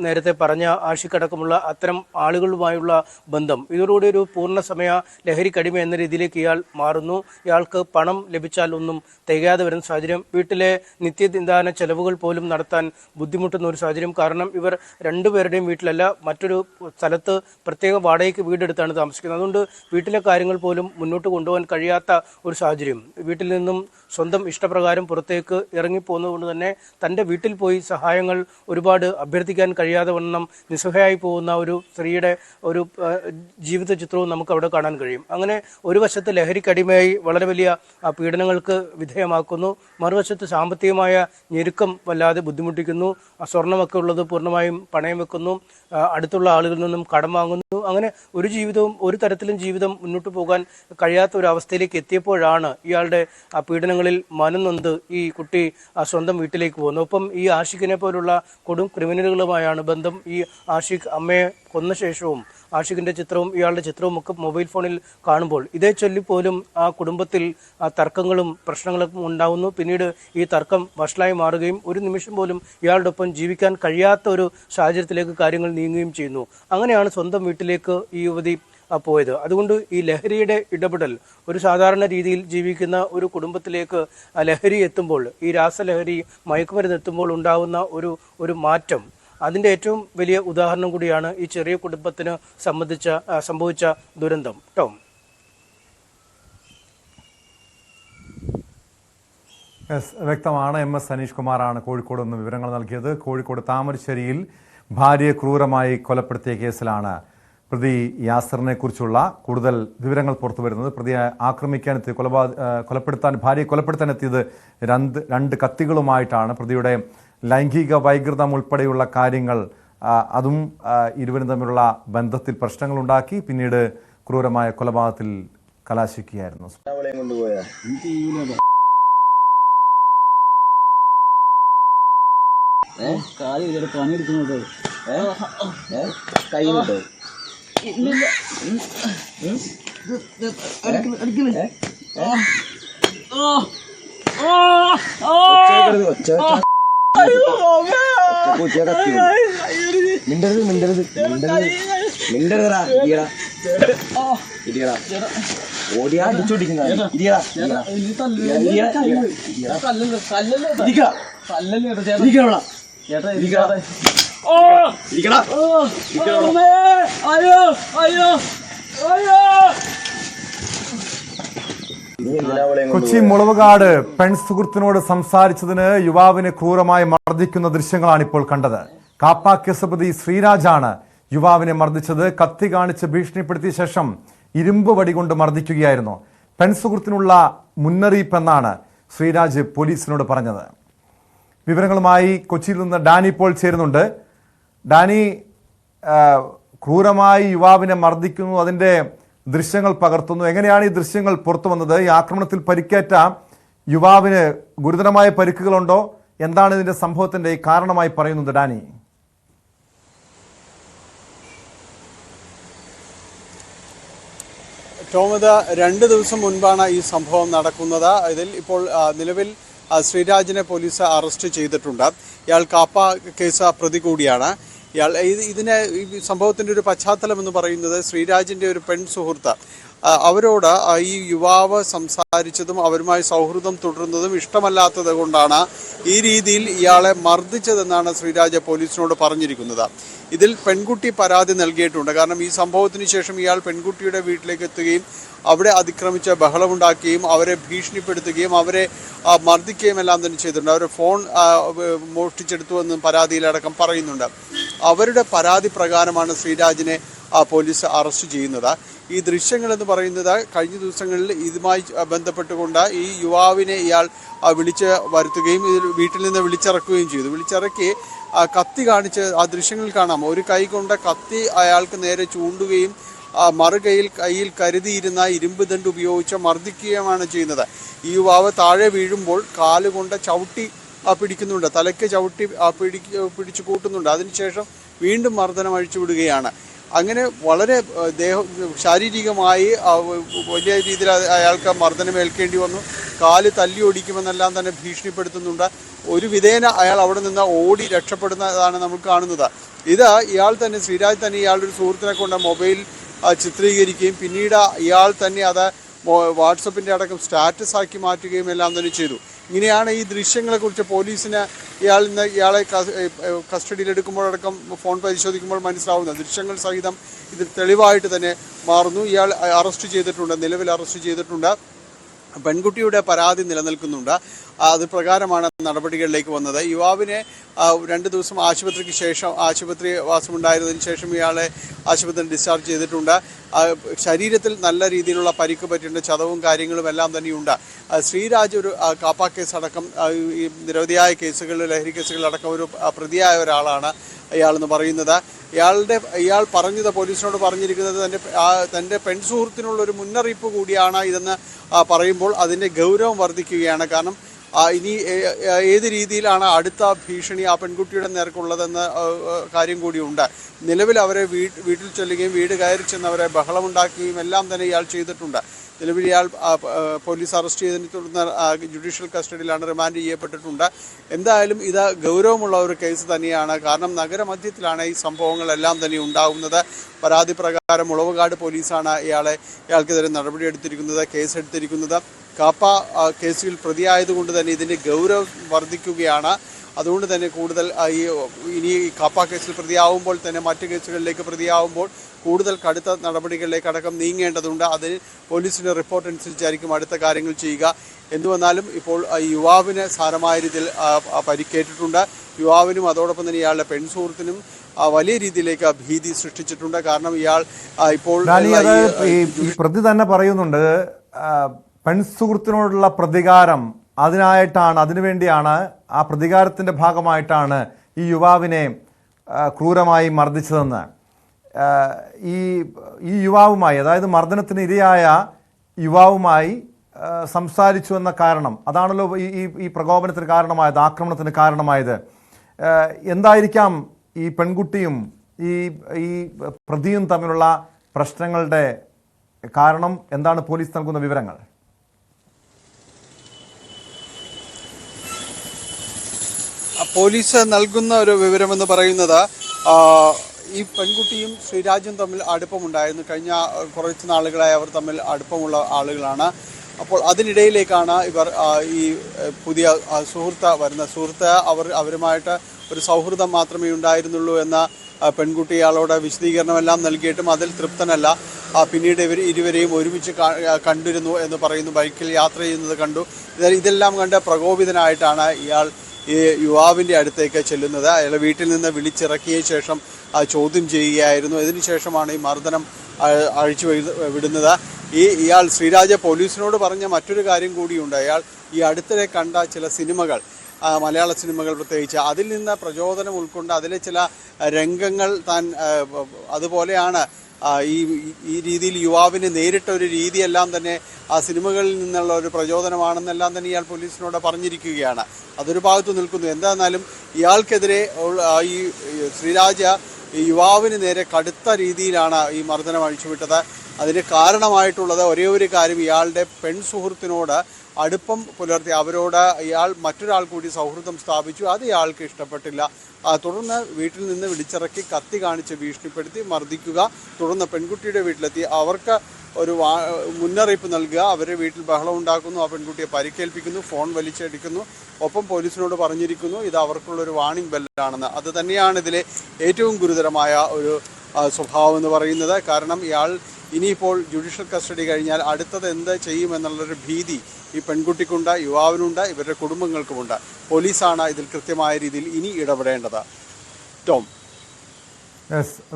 നേരത്തെ പറഞ്ഞ ആഷിഖടക്കമുള്ള അത്തരം ആളുകളുമായുള്ള ബന്ധം, ഇതോടുകൂടി ഒരു പൂർണ്ണസമയ ലഹരിക്കടിമ എന്ന രീതിയിലേക്ക് ഇയാൾ മാറുന്നു. ഇയാൾക്ക് പണം ലഭിച്ചാൽ ഒന്നും തികയാതെ വരുന്ന സാഹചര്യം, വീട്ടിലെ നിത്യദിന ചെലവുകൾ പോലും നടത്താൻ ബുദ്ധിമുട്ടുന്ന ഒരു സാഹചര്യം. കാരണം ഇവർ രണ്ടുപേരുടെയും വീട്ടിലല്ല, മറ്റൊരു സ്ഥലത്ത് പ്രത്യേക വാടകയ്ക്ക് വീടെടുത്താണ് താമസിക്കുന്നത്. അതുകൊണ്ട് വീട്ടിലെ കാര്യങ്ങൾ പോലും മുന്നോട്ട് കൊണ്ടുപോകാൻ കഴിയാത്ത ഒരു സാഹചര്യം. വീട്ടിൽ നിന്നും സ്വന്തം ഇഷ്ടപ്രകാരം പുറത്തേക്ക് ഇറങ്ങിപ്പോകുന്നതുകൊണ്ട് തന്നെ തൻ്റെ വീട്ടിൽ പോയി സഹായങ്ങൾ ഒരുപാട് അഭ്യർത്ഥിക്കാൻ കഴിയാതെ വണ്ണം നിസ്സഹായി പോകുന്ന ഒരു സ്ത്രീയുടെ ഒരു ജീവിത ചിത്രവും നമുക്ക് അവിടെ കാണാൻ കഴിയും. അങ്ങനെ ഒരു വശത്ത് ലഹരിക്കടിമയായി വളരെ വലിയ പീഡനങ്ങൾക്ക് വിധേയമാക്കുന്നു, മറുവശത്ത് സാമ്പത്തികമായ ഞെരുക്കം വല്ലാതെ ബുദ്ധിമുട്ടിക്കുന്നു. സ്വർണ്ണമൊക്കെ ഉള്ളത് പൂർണ്ണമായും പണയം വെക്കുന്നു, അടുത്തുള്ള ആളുകളിൽ നിന്നും കടം വാങ്ങുന്നു. അങ്ങനെ ഒരു ജീവിതവും ഒരു തരത്തിലും ജീവിതം മുന്നോട്ട് പോകാൻ കഴിയാത്ത ഒരു അവസ്ഥയിലേക്ക് എത്തിയപ്പോഴാണ് ഇയാളുടെ പീഡനങ്ങളിൽ മനംനൊന്ത് ഈ കുട്ടി സ്വന്തം വീട്ടിലേക്ക് പോകുന്നത്. ഒപ്പം ഈ ആഷിഖിനെ പോലുള്ള കൊടും ക്രിമിനലുകളുമായാണ് ബന്ധം. ഈ ആഷിഖ് അമ്മയെ കൊന്ന ശേഷവും ആഷിഖിന്റെ ചിത്രവും ഇയാളുടെ ചിത്രവും ഒക്കെ മൊബൈൽ ഫോണിൽ കാണുമ്പോൾ ഇതേ ചൊല്ലിപ്പോലും ആ കുടുംബത്തിൽ തർക്കങ്ങളും പ്രശ്നങ്ങളും ഉണ്ടാവുന്നു. പിന്നീട് ഈ തർക്കം വഷളായി മാറുകയും ഒരു നിമിഷം പോലും ഇയാളുടെ ഒപ്പം ജീവിക്കാൻ കഴിയാത്ത ഒരു സാഹചര്യത്തിലേക്ക് കാര്യങ്ങൾ നീങ്ങുകയും ചെയ്യുന്നു. അങ്ങനെയാണ് സ്വന്തം വീട്ടിലേക്ക് ഈ യുവതി പോയത്. അതുകൊണ്ട് ഈ ലഹരിയുടെ ഇടപെടൽ ഒരു സാധാരണ രീതിയിൽ ജീവിക്കുന്ന ഒരു കുടുംബത്തിലേക്ക് ലഹരി എത്തുമ്പോൾ, ഈ രാസലഹരി മയക്കുമരുന്ന് എത്തുമ്പോൾ ഉണ്ടാകുന്ന ഒരു മാറ്റം, അതിൻ്റെ ഏറ്റവും വലിയ ഉദാഹരണം കൂടിയാണ് ഈ ചെറിയ കുടുംബത്തിന് സംഭവിച്ച ദുരന്തം. ടോം, വ്യക്തമാണ്. MS അനീഷ് കുമാറാണ് കോഴിക്കോട് നിന്ന് വിവരങ്ങൾ നൽകിയത്. കോഴിക്കോട് താമരശ്ശേരിയിൽ ഭാര്യയെ ക്രൂരമായി കൊലപ്പെടുത്തിയ കേസിലാണ് പ്രതി യാസറിനെ കുറിച്ചുള്ള കൂടുതൽ വിവരങ്ങൾ പുറത്തു വരുന്നത്. പ്രതിയെ ആക്രമിക്കാനെത്തിയ കൊലപ്പെടുത്താൻ ഭാര്യയെ കൊലപ്പെടുത്താനെത്തിയത് രണ്ട് കത്തികളുമായിട്ടാണ്. പ്രതിയുടെ ലൈംഗിക വൈകൃതം ഉൾപ്പെടെയുള്ള കാര്യങ്ങൾ അതും ഇരുവരും തമ്മിലുള്ള ബന്ധത്തിൽ പ്രശ്നങ്ങളുണ്ടാക്കി പിന്നീട് ക്രൂരമായ കൊലപാതകത്തിൽ കലാശിക്കുകയായിരുന്നു. ഓടിയാ കൊച്ചി മുളവുകാട് പെൺസുഹൃത്തിനോട് സംസാരിച്ചതിന് യുവാവിനെ ക്രൂരമായി മർദ്ദിക്കുന്ന ദൃശ്യങ്ങളാണ് ഇപ്പോൾ കണ്ടത്. കാപ്പ കേസ് പ്രതി ശ്രീരാജാണ് യുവാവിനെ മർദ്ദിച്ചത്. കത്തി കാണിച്ച് ഭീഷണിപ്പെടുത്തിയ ശേഷം ഇരുമ്പ് വടി കൊണ്ട് മർദ്ദിക്കുകയായിരുന്നു. പെൺസുഹൃത്തിനുള്ള മുന്നറിയിപ്പെന്നാണ് ശ്രീരാജ് പോലീസിനോട് പറഞ്ഞത്. വിവരങ്ങളുമായി കൊച്ചിയിൽ നിന്ന് ഡാനി ഇപ്പോൾ ചേരുന്നുണ്ട്. ഡാനി, ക്രൂരമായി യുവാവിനെ മർദ്ദിക്കുന്നു, അതിന്റെ ദൃശ്യങ്ങൾ പകർത്തുന്നു. എങ്ങനെയാണ് ഈ ദൃശ്യങ്ങൾ പുറത്തു വന്നത്? ഈ ആക്രമണത്തിൽ പരിക്കേറ്റ യുവാവിന് ഗുരുതരമായ പരിക്കുകളുണ്ടോ? എന്താണ് ഇതിന്റെ സംഭവത്തിന്റെ കാരണമായി പറയുന്നത് ഡാനി? ടോമത് 2 ദിവസം മുൻപാണ് ഈ സംഭവം നടക്കുന്നത്. ഇതിൽ ഇപ്പോൾ നിലവിൽ ശ്രീരാജിനെ പോലീസ് അറസ്റ്റ് ചെയ്തിട്ടുണ്ട്. ഇയാൾ കാപ്പ കേസ് പ്രതി കൂടിയാണ്. ഈ സംഭവത്തിൻ്റെ ഒരു പശ്ചാത്തലം എന്ന് പറയുന്നത് ശ്രീരാജിൻ്റെ ഒരു പെൺ സുഹൃത്ത് അവരോട് ഈ യുവാവ് സംസാരിച്ചതും അവരുമായി സൗഹൃദം തുടരുന്നതും ഇഷ്ടമല്ലാത്തത് കൊണ്ടാണ് ഈ രീതിയിൽ ഇയാളെ മർദ്ദിച്ചതെന്നാണ് ശ്രീരാജ് പോലീസിനോട് പറഞ്ഞിരിക്കുന്നത്. ഇതിൽ പെൺകുട്ടി പരാതി നൽകിയിട്ടുണ്ട്. കാരണം ഈ സംഭവത്തിന് ശേഷം ഇയാൾ പെൺകുട്ടിയുടെ വീട്ടിലേക്ക് എത്തുകയും അവിടെ അതിക്രമിച്ച് ബഹളമുണ്ടാക്കുകയും അവരെ ഭീഷണിപ്പെടുത്തുകയും അവരെ മർദ്ദിക്കുകയും എല്ലാം തന്നെ ചെയ്തിട്ടുണ്ട്. അവരുടെ ഫോൺ മോഷ്ടിച്ചെടുത്തുവെന്നും പരാതിയിലടക്കം പറയുന്നുണ്ട്. അവരുടെ പരാതി പ്രകാരമാണ് ശ്രീരാജിനെ പോലീസ് അറസ്റ്റ് ചെയ്യുന്നത്. ഈ ദൃശ്യങ്ങളെന്ന് പറയുന്നത് കഴിഞ്ഞ ദിവസങ്ങളിൽ ഇതുമായി ബന്ധപ്പെട്ടുകൊണ്ട് ഈ യുവാവിനെ ഇയാൾ വിളിച്ച് വരുത്തുകയും വീട്ടിൽ നിന്ന് വിളിച്ചിറക്കുകയും ചെയ്തു. വിളിച്ചിറക്കി കത്തി കാണിച്ച് ആ ദൃശ്യങ്ങളിൽ കാണാം. ഒരു കൈ കൊണ്ട് കത്തി അയാൾക്ക് നേരെ ചൂണ്ടുകയും കയ്യിൽ കരുതിയിരുന്ന ഇരുമ്പ് ദണ്ട് ഉപയോഗിച്ച് മർദ്ദിക്കുകയുമാണ് ചെയ്യുന്നത്. ഈ യുവാവ് താഴെ വീഴുമ്പോൾ കാലുകൊണ്ട് ചവിട്ടി പിടിക്കുന്നുണ്ട്, തലയ്ക്ക് ചവിട്ടി പിടിച്ചു കൂട്ടുന്നുണ്ട്. അതിനുശേഷം വീണ്ടും മർദ്ദനം അഴിച്ചുവിടുകയാണ്. അങ്ങനെ വളരെ ശാരീരികമായി വലിയ രീതിയിൽ അയാൾക്ക് മർദ്ദനമേൽക്കേണ്ടി വന്നു. കാല് തല്ലി ഒടിക്കുമെന്നെല്ലാം തന്നെ ഭീഷണിപ്പെടുത്തുന്നുണ്ട്. ഒരു വിധേന അയാൾ അവിടെ നിന്ന് ഓടി രക്ഷപ്പെടുന്നതാണ് നമ്മൾ കാണുന്നത്. ഇത് ഇയാൾ തന്നെ, ശ്രീരാജ് തന്നെ ഇയാളുടെ ഒരു സുഹൃത്തിനെ കൊണ്ട് മൊബൈൽ ചിത്രീകരിക്കുകയും പിന്നീട് ഇയാൾ തന്നെ അത് വാട്സപ്പിൻ്റെ അടക്കം സ്റ്റാറ്റസ് ആക്കി മാറ്റുകയും എല്ലാം തന്നെ ചെയ്തു. ഇങ്ങനെയാണ് ഈ ദൃശ്യങ്ങളെക്കുറിച്ച് പോലീസിന് ഇയാളെ കസ്റ്റഡിയിലെടുക്കുമ്പോഴടക്കം ഫോൺ പരിശോധിക്കുമ്പോൾ മനസ്സിലാവുന്നത്. ദൃശ്യങ്ങൾ സഹിതം ഇത് തെളിവായിട്ട് തന്നെ മാറുന്നു. ഇയാൾ നിലവിൽ അറസ്റ്റ് ചെയ്തിട്ടുണ്ട്. പെൺകുട്ടിയുടെ പരാതി നിലനിൽക്കുന്നുണ്ട്. അത് പ്രകാരമാണ് നടപടികളിലേക്ക് വന്നത്. യുവാവിനെ 2 ദിവസം ആശുപത്രിക്ക് ശേഷം ആശുപത്രി വാസമുണ്ടായിരുന്നതിന് ശേഷം ഇയാളെ ആശുപത്രിയിൽ ഡിസ്ചാർജ് ചെയ്തിട്ടുണ്ട്. ശരീരത്തിൽ നല്ല രീതിയിലുള്ള പരിക്ക് പറ്റിയിട്ടുണ്ട്. ചതവും കാര്യങ്ങളും എല്ലാം തന്നെയുണ്ട്. ശ്രീരാജ് ഒരു കാപ്പ കേസ് അടക്കം ഈ നിരവധിയായ കേസുകളിൽ, ലഹരി കേസുകളിലടക്കം ഒരു പ്രതിയായ ഒരാളാണ് ഇയാളെന്ന് പറയുന്നത്. ഇയാൾ പറഞ്ഞത്, പോലീസിനോട് പറഞ്ഞിരിക്കുന്നത് തൻ്റെ പെൺസുഹൃത്തിനുള്ളൊരു മുന്നറിയിപ്പ് കൂടിയാണ് ഇതെന്ന് പറയുമ്പോൾ അതിൻ്റെ ഗൗരവം വർദ്ധിക്കുകയാണ്. കാരണം ഇനി ഏത് രീതിയിലാണ് അടുത്ത ഭീഷണി ആ പെൺകുട്ടിയുടെ നേർക്കുള്ളതെന്ന കാര്യം കൂടിയുണ്ട്. നിലവിൽ അവരെ വീട്ടിൽ ചെല്ലുകയും വീട് കയറി ചെന്ന് അവരെ ബഹളമുണ്ടാക്കുകയും എല്ലാം തന്നെ ഇയാൾ ചെയ്തിട്ടുണ്ട്. നിലവിൽ ഇയാൾ പോലീസ് അറസ്റ്റ് ചെയ്തതിനെ തുടർന്ന് ജുഡീഷ്യൽ കസ്റ്റഡിയിലാണ്, റിമാൻഡ് ചെയ്യപ്പെട്ടിട്ടുണ്ട്. എന്തായാലും ഇത് ഗൗരവമുള്ള ഒരു കേസ് തന്നെയാണ്. കാരണം നഗരമധ്യത്തിലാണ് ഈ സംഭവങ്ങളെല്ലാം തന്നെ ഉണ്ടാകുന്നത്. പരാതി പ്രകാരം മുളവുകാട് പോലീസാണ് ഇയാൾക്കെതിരെ നടപടിയെടുത്തിരിക്കുന്നത്, കേസെടുത്തിരിക്കുന്നത്. കാപ്പ കേസിൽ പ്രതിയായതുകൊണ്ട് തന്നെ ഇതിൻ്റെ ഗൗരവം വർദ്ധിക്കുകയാണ്. അതുകൊണ്ട് തന്നെ കൂടുതൽ ഇനി കാപ്പ കേസിൽ പ്രതിയാവുമ്പോൾ തന്നെ മറ്റ് കേസുകളിലേക്ക് പ്രതിയാവുമ്പോൾ കൂടുതൽ കടുത്ത നടപടികളിലേക്ക് അടക്കം നീങ്ങേണ്ടതുണ്ട്. അതിന് പോലീസിൻ്റെ റിപ്പോർട്ട് അനുസരിച്ചായിരിക്കും അടുത്ത കാര്യങ്ങൾ ചെയ്യുക. എന്തു വന്നാലും ഇപ്പോൾ യുവാവിന് സാരമായ രീതിയിൽ പരിക്കേറ്റിട്ടുണ്ട്. യുവാവിനും അതോടൊപ്പം തന്നെ ഇയാളുടെ പെൺസുഹൃത്തിനും വലിയ രീതിയിലേക്ക് ഭീതി സൃഷ്ടിച്ചിട്ടുണ്ട്. കാരണം ഇയാൾ ഇപ്പോൾ ഈ പ്രതി തന്നെ പറയുന്നുണ്ട് പെൺസുഹൃത്തിനോടുള്ള പ്രതികാരം അതിനുവേണ്ടിയാണ് ആ പ്രതികാരത്തിന്റെ ഭാഗമായിട്ടാണ് ഈ യുവാവിനെ ക്രൂരമായി മർദ്ദിച്ചതെന്ന്. ഈ യുവാവുമായി, അതായത് മർദ്ദനത്തിന് ഇരയായ യുവാവുമായി സംസാരിച്ചു എന്ന കാരണം അതാണല്ലോ ഈ പ്രകോപനത്തിന് കാരണമായത്, ആക്രമണത്തിന് കാരണമായത്. എന്തായിരിക്കാം ഈ പെൺകുട്ടിയും ഈ പ്രതിയും തമ്മിലുള്ള പ്രശ്നങ്ങളുടെ കാരണം? എന്താണ് പോലീസ് നൽകുന്ന വിവരങ്ങൾ? പോലീസ് നൽകുന്ന ഒരു വിവരമെന്ന് പറയുന്നത് ഈ പെൺകുട്ടിയും ശ്രീരാജും തമ്മിൽ അടുപ്പമുണ്ടായിരുന്നു. കഴിഞ്ഞ കുറച്ച് നാളുകളായി അവർ തമ്മിൽ അടുപ്പമുള്ള ആളുകളാണ്. അപ്പോൾ അതിനിടയിലേക്കാണ് ഇവർ ഈ പുതിയ സുഹൃത്ത് അവരുമായിട്ട് ഒരു സൗഹൃദം മാത്രമേ ഉണ്ടായിരുന്നുള്ളൂ എന്ന പെൺകുട്ടി ഇയാളോട് വിശദീകരണമെല്ലാം നൽകിയിട്ടും അതിൽ തൃപ്തനല്ല. പിന്നീട് ഇരുവരെയും ഒരുമിച്ച് കണ്ടിരുന്നു എന്ന് പറയുന്നു. ബൈക്കിൽ യാത്ര ചെയ്യുന്നത് കണ്ടു. ഇതെല്ലാം കണ്ട് പ്രകോപിതനായിട്ടാണ് ഇയാൾ ഈ യുവാവിൻ്റെ അടുത്തേക്ക് ചെല്ലുന്നത്. അയാളെ വീട്ടിൽ നിന്ന് വിളിച്ചിറക്കിയ ശേഷം ചോദ്യം ചെയ്യുകയായിരുന്നു. ഇതിനുശേഷമാണ് ഈ മർദ്ദനം അഴിച്ചു വിടുന്നത്. ഇയാൾ ശ്രീരാജ പോലീസിനോട് പറഞ്ഞ മറ്റൊരു കാര്യം കൂടിയുണ്ട്. അയാൾ ഈ അടുത്തിടെ കണ്ട ചില സിനിമകൾ, മലയാള സിനിമകൾ പ്രത്യേകിച്ച്, അതിൽ നിന്ന് പ്രചോദനം ഉൾക്കൊണ്ട് അതിലെ ചില രംഗങ്ങൾ താൻ അതുപോലെയാണ് ഈ രീതിയിൽ യുവാവിന് നേരിട്ട ഒരു രീതിയെല്ലാം തന്നെ ആ സിനിമകളിൽ നിന്നുള്ള ഒരു പ്രചോദനമാണെന്നെല്ലാം തന്നെ ഇയാൾ പോലീസിനോട് പറഞ്ഞിരിക്കുകയാണ്. അതൊരു ഭാഗത്ത് നിൽക്കുന്നു. എന്തായിരുന്നാലും ഇയാൾക്കെതിരെ ഈ ശ്രീരാജ യുവാവിന് നേരെ കടുത്ത രീതിയിലാണ് ഈ മർദ്ദനം അഴിച്ചുവിട്ടത്. അതിന് കാരണമായിട്ടുള്ളത് ഒരേ ഒരു കാര്യം, ഇയാളുടെ പെൺസുഹൃത്തിനോട് അടുപ്പം പുലർത്തി അവരോട് ഇയാൾ മറ്റൊരാൾ കൂടി സൗഹൃദം സ്ഥാപിച്ചു. അത് ഇയാൾക്ക് ഇഷ്ടപ്പെട്ടില്ല. തുടർന്ന് വീട്ടിൽ നിന്ന് വിളിച്ചിറക്കി കത്തി കാണിച്ച് ഭീഷണിപ്പെടുത്തി മർദ്ദിക്കുക. തുടർന്ന് പെൺകുട്ടിയുടെ വീട്ടിലെത്തി അവർക്ക് ഒരു മുന്നറിയിപ്പ് നൽകുക. അവരെ വീട്ടിൽ ബഹളം ഉണ്ടാക്കുന്നു, ആ പെൺകുട്ടിയെ പരിക്കേൽപ്പിക്കുന്നു, ഫോൺ വലിച്ചടിക്കുന്നു. ഒപ്പം പോലീസിനോട് പറഞ്ഞിരിക്കുന്നു ഇത് അവർക്കുള്ളൊരു വാണിംഗ് ബെല്ലാണെന്ന്. അത് തന്നെയാണ് ഇതിലെ ഏറ്റവും ഗുരുതരമായ ഒരു സ്വഭാവം എന്ന് പറയുന്നത്. കാരണം ഇയാൾ ഇനിയിപ്പോൾ ജുഡീഷ്യൽ കസ്റ്റഡി കഴിഞ്ഞാൽ അടുത്തത് എന്ത് ചെയ്യുമെന്നുള്ളൊരു ഭീതി ഈ പെൺകുട്ടിക്കുണ്ട്, യുവാവിനുണ്ട്, ഇവരുടെ കുടുംബങ്ങൾക്കുമുണ്ട്. പോലീസാണ് ഇതിൽ കൃത്യമായ രീതിയിൽ ഇനി ഇടപെടേണ്ടത്. ടോം.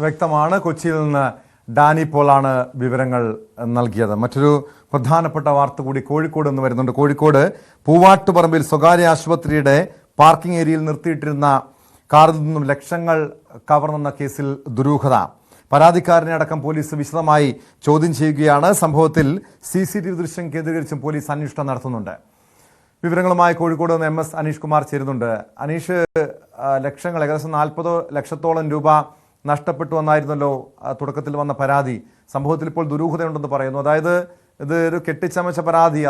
വ്യക്തമാണ്. കൊച്ചിയിൽ നിന്ന് ഡാനി പോളാണ് വിവരങ്ങൾ നൽകിയത്. മറ്റൊരു പ്രധാനപ്പെട്ട വാർത്ത കൂടി കോഴിക്കോട് നിന്ന് വരുന്നുണ്ട്. കോഴിക്കോട് പൂവാട്ടുപറമ്പിൽ സ്വകാര്യ ആശുപത്രിയുടെ പാർക്കിംഗ് ഏരിയയിൽ നിർത്തിയിട്ടിരുന്ന കാറിൽ നിന്നും ലക്ഷങ്ങൾ കവർന്നെന്ന കേസിൽ ദുരൂഹത. പരാതിക്കാരനെ അടക്കം പോലീസ് വിശദമായി ചോദ്യം ചെയ്യുകയാണ്. സംഭവത്തിൽ CCTV ദൃശ്യം കേന്ദ്രീകരിച്ചും പോലീസ് അന്വേഷണം നടത്തുന്നുണ്ട്. വിവരങ്ങളുമായി കോഴിക്കോട് നിന്ന് MS അനീഷ് കുമാർ ചേരുന്നുണ്ട്. അനീഷ്, ലക്ഷങ്ങൾ, ഏകദേശം 40 ലക്ഷത്തോളം രൂപ നഷ്ടപ്പെട്ടു എന്നായിരുന്നല്ലോ തുടക്കത്തിൽ വന്ന പരാതി. സംഭവത്തിൽ ഇപ്പോൾ ദുരൂഹതയുണ്ടെന്ന് പറയുന്നു. അതായത് ഇത് ഒരു കെട്ടിച്ചമച്ച പരാതി,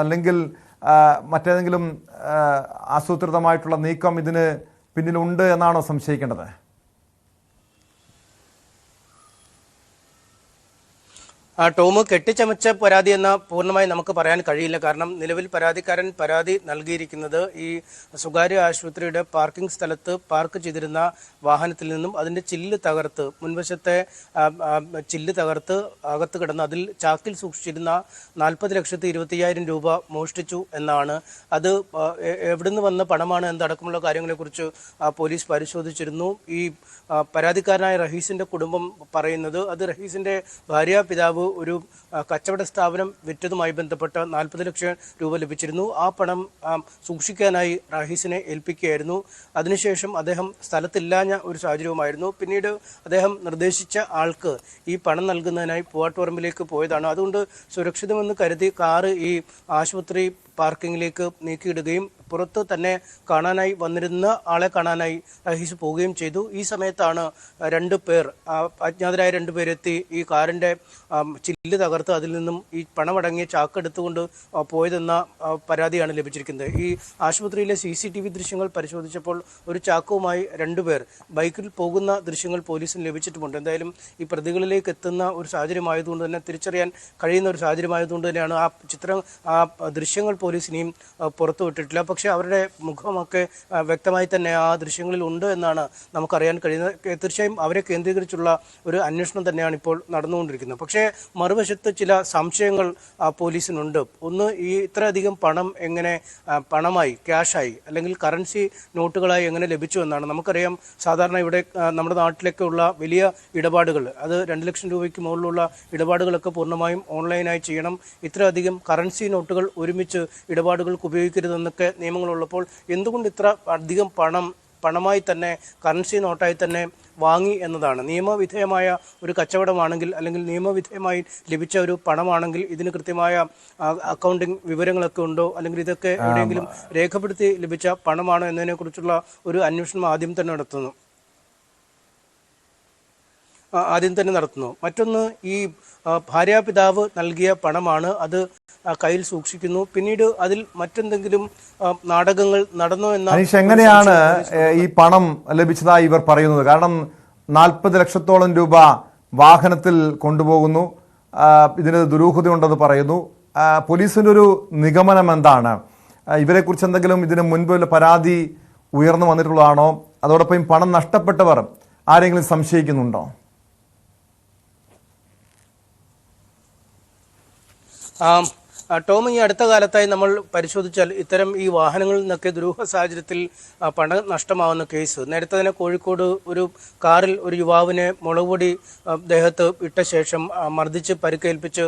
അല്ലെങ്കിൽ മറ്റേതെങ്കിലും ആസൂത്രിതമായിട്ടുള്ള നീക്കം ഇതിന് പിന്നിലുണ്ട് എന്നാണോ സംശയിക്കേണ്ടത്? ടോം, കെട്ടിച്ചമച്ച പരാതി എന്ന് പൂർണ്ണമായി നമുക്ക് പറയാൻ കഴിയില്ല. കാരണം നിലവിൽ പരാതിക്കാരൻ പരാതി നൽകിയിരിക്കുന്നത് ഈ സ്വകാര്യ ആശുപത്രിയുടെ പാർക്കിംഗ് സ്ഥലത്ത് പാർക്ക് ചെയ്തിരുന്ന വാഹനത്തിൽ നിന്നും അതിൻ്റെ ചില്ല് തകർത്ത്, മുൻവശത്തെ ചില്ല് തകർത്ത് അകത്ത് കിടന്ന് അതിൽ ചാക്കിൽ സൂക്ഷിച്ചിരുന്ന 40,25,000 രൂപ മോഷ്ടിച്ചു എന്നാണ്. അത് എവിടുന്ന് വന്ന പണമാണ് എന്നടക്കമുള്ള കാര്യങ്ങളെക്കുറിച്ച് പോലീസ് പരിശോധിച്ചിരുന്നു. ഈ പരാതിക്കാരനായ റഹീസിൻ്റെ കുടുംബം പറയുന്നത് അത് റഹീസിൻ്റെ ഭാര്യാപിതാവ് ഒരു കച്ചവട സ്ഥാപനം വിറ്റതുമായി ബന്ധപ്പെട്ട 40 ലക്ഷം രൂപ ലഭിച്ചിരുന്നു. ആ പണം സൂക്ഷിക്കാനായി റഹീസിനെ ഏൽപ്പിക്കുകയായിരുന്നു. അതിനുശേഷം അദ്ദേഹം സ്ഥലത്തില്ലാഞ്ഞ ഒരു സാഹചര്യവുമായിരുന്നു. പിന്നീട് അദ്ദേഹം നിർദ്ദേശിച്ച ആൾക്ക് ഈ പണം നൽകുന്നതിനായി പൂവാട്ടുപറമ്പിലേക്ക് പോയതാണ്. അതുകൊണ്ട് സുരക്ഷിതമെന്ന് കരുതി കാറ് ഈ ആശുപത്രി പാർക്കിങ്ങിലേക്ക് നീക്കിയിടുകയും പുറത്ത് തന്നെ കാണാനായി വന്നിരുന്ന ആളെ കാണാനായി റഹീസ് പോവുകയും ചെയ്തു. ഈ സമയത്താണ് അജ്ഞാതരായ 2 പേരെത്തി ഈ കാറിൻ്റെ ചില്ല് തകർത്ത് അതിൽ നിന്നും ഈ പണമടങ്ങിയ ചാക്കെടുത്തുകൊണ്ട് പോയതെന്ന പരാതിയാണ് ലഭിച്ചിരിക്കുന്നത്. ഈ ആശുപത്രിയിലെ CCTV ദൃശ്യങ്ങൾ പരിശോധിച്ചപ്പോൾ ഒരു ചാക്കവുമായി 2 പേർ ബൈക്കിൽ പോകുന്ന ദൃശ്യങ്ങൾ പോലീസിന് ലഭിച്ചിട്ടുമുണ്ട്. എന്തായാലും ഈ പ്രതികളിലേക്ക് എത്തുന്ന ഒരു സാഹചര്യമായതുകൊണ്ട് തന്നെ, തിരിച്ചറിയാൻ കഴിയുന്ന ഒരു സാഹചര്യമായതുകൊണ്ട് തന്നെയാണ് ആ ദൃശ്യങ്ങൾ പോലീസ് ഇനിയും പുറത്തുവിട്ടിട്ടില്ല. ഒരുപക്ഷെ അവരുടെ മുഖമൊക്കെ വ്യക്തമായി തന്നെ ആ ദൃശ്യങ്ങളിൽ ഉണ്ട് എന്നാണ് നമുക്കറിയാൻ കഴിയുന്നത്. തീർച്ചയായും അവരെ കേന്ദ്രീകരിച്ചുള്ള ഒരു അന്വേഷണം തന്നെയാണ് ഇപ്പോൾ നടന്നുകൊണ്ടിരിക്കുന്നത്. പക്ഷേ മറുവശത്ത് ചില സംശയങ്ങൾ പോലീസിനുണ്ട്. ഒന്ന്, ഈ ഇത്രയധികം പണം എങ്ങനെ പണമായി, ക്യാഷായി അല്ലെങ്കിൽ കറൻസി നോട്ടുകളായി എങ്ങനെ ലഭിച്ചു എന്നാണ്. നമുക്കറിയാം സാധാരണ ഇവിടെ നമ്മുടെ നാട്ടിലൊക്കെ ഉള്ള വലിയ ഇടപാടുകൾ, അത് 2 ലക്ഷം രൂപയ്ക്ക് മുകളിലുള്ള ഇടപാടുകളൊക്കെ പൂർണ്ണമായും ഓൺലൈനായി ചെയ്യണം. ഇത്രയധികം കറൻസി നോട്ടുകൾ ഒരുമിച്ച് ഇടപാടുകൾക്ക് ഉപയോഗിക്കരുതെന്നൊക്കെ നിയമങ്ങളുള്ളപ്പോൾ എന്തുകൊണ്ട് ഇത്ര അധികം പണമായി തന്നെ, കറൻസി നോട്ടായി തന്നെ വാങ്ങി എന്നതാണ്. നിയമവിധേയമായ ഒരു കച്ചവടമാണെങ്കിൽ അല്ലെങ്കിൽ നിയമവിധേയമായി ലഭിച്ച ഒരു പണമാണെങ്കിൽ ഇതിന് കൃത്യമായ അക്കൗണ്ടിങ് വിവരങ്ങളൊക്കെ ഉണ്ടോ, അല്ലെങ്കിൽ ഇതൊക്കെ എവിടെയെങ്കിലും രേഖപ്പെടുത്തി ലഭിച്ച പണമാണോ എന്നതിനെക്കുറിച്ചുള്ള ഒരു അന്വേഷണം ആദ്യം തന്നെ നടത്തുന്നു. മറ്റൊന്ന്, ഈ ഭാര്യാപിതാവ് നൽകിയ പണമാണ്, അത് കയ്യിൽ സൂക്ഷിക്കുന്നു. പിന്നീട് അതിൽ മറ്റെന്തെങ്കിലും നാടകങ്ങൾ നടന്നോ എന്ന എങ്ങനെയാണ് ഈ പണം ലഭിച്ചതായി ഇവർ പറയുന്നത്? കാരണം 40 ലക്ഷത്തോളം രൂപ വാഹനത്തിൽ കൊണ്ടുപോകുന്നു, ഇതിന് ദുരൂഹതയുണ്ടെന്ന് പറയുന്നു. പോലീസിന്റെ ഒരു നിഗമനം എന്താണ്? ഇവരെക്കുറിച്ച് എന്തെങ്കിലും ഇതിനു മുൻപ് പരാതി ഉയർന്നു വന്നിട്ടുള്ളതാണോ? അതോടൊപ്പം പണം നഷ്ടപ്പെട്ടവർ ആരെങ്കിലും സംശയിക്കുന്നുണ്ടോ? ടോം, ഈ അടുത്ത കാലത്തായി നമ്മൾ പരിശോധിച്ചാൽ ഇത്തരം ഈ വാഹനങ്ങളിൽ നിന്നൊക്കെ ദുരൂഹ സാഹചര്യത്തിൽ പണം നഷ്ടമാവുന്ന കേസ്, നേരത്തെ തന്നെ കോഴിക്കോട് ഒരു കാറിൽ ഒരു യുവാവിനെ മുളകുപൊടി ദേഹത്ത് ഇട്ട ശേഷം മർദ്ദിച്ച് പരിക്കേൽപ്പിച്ച്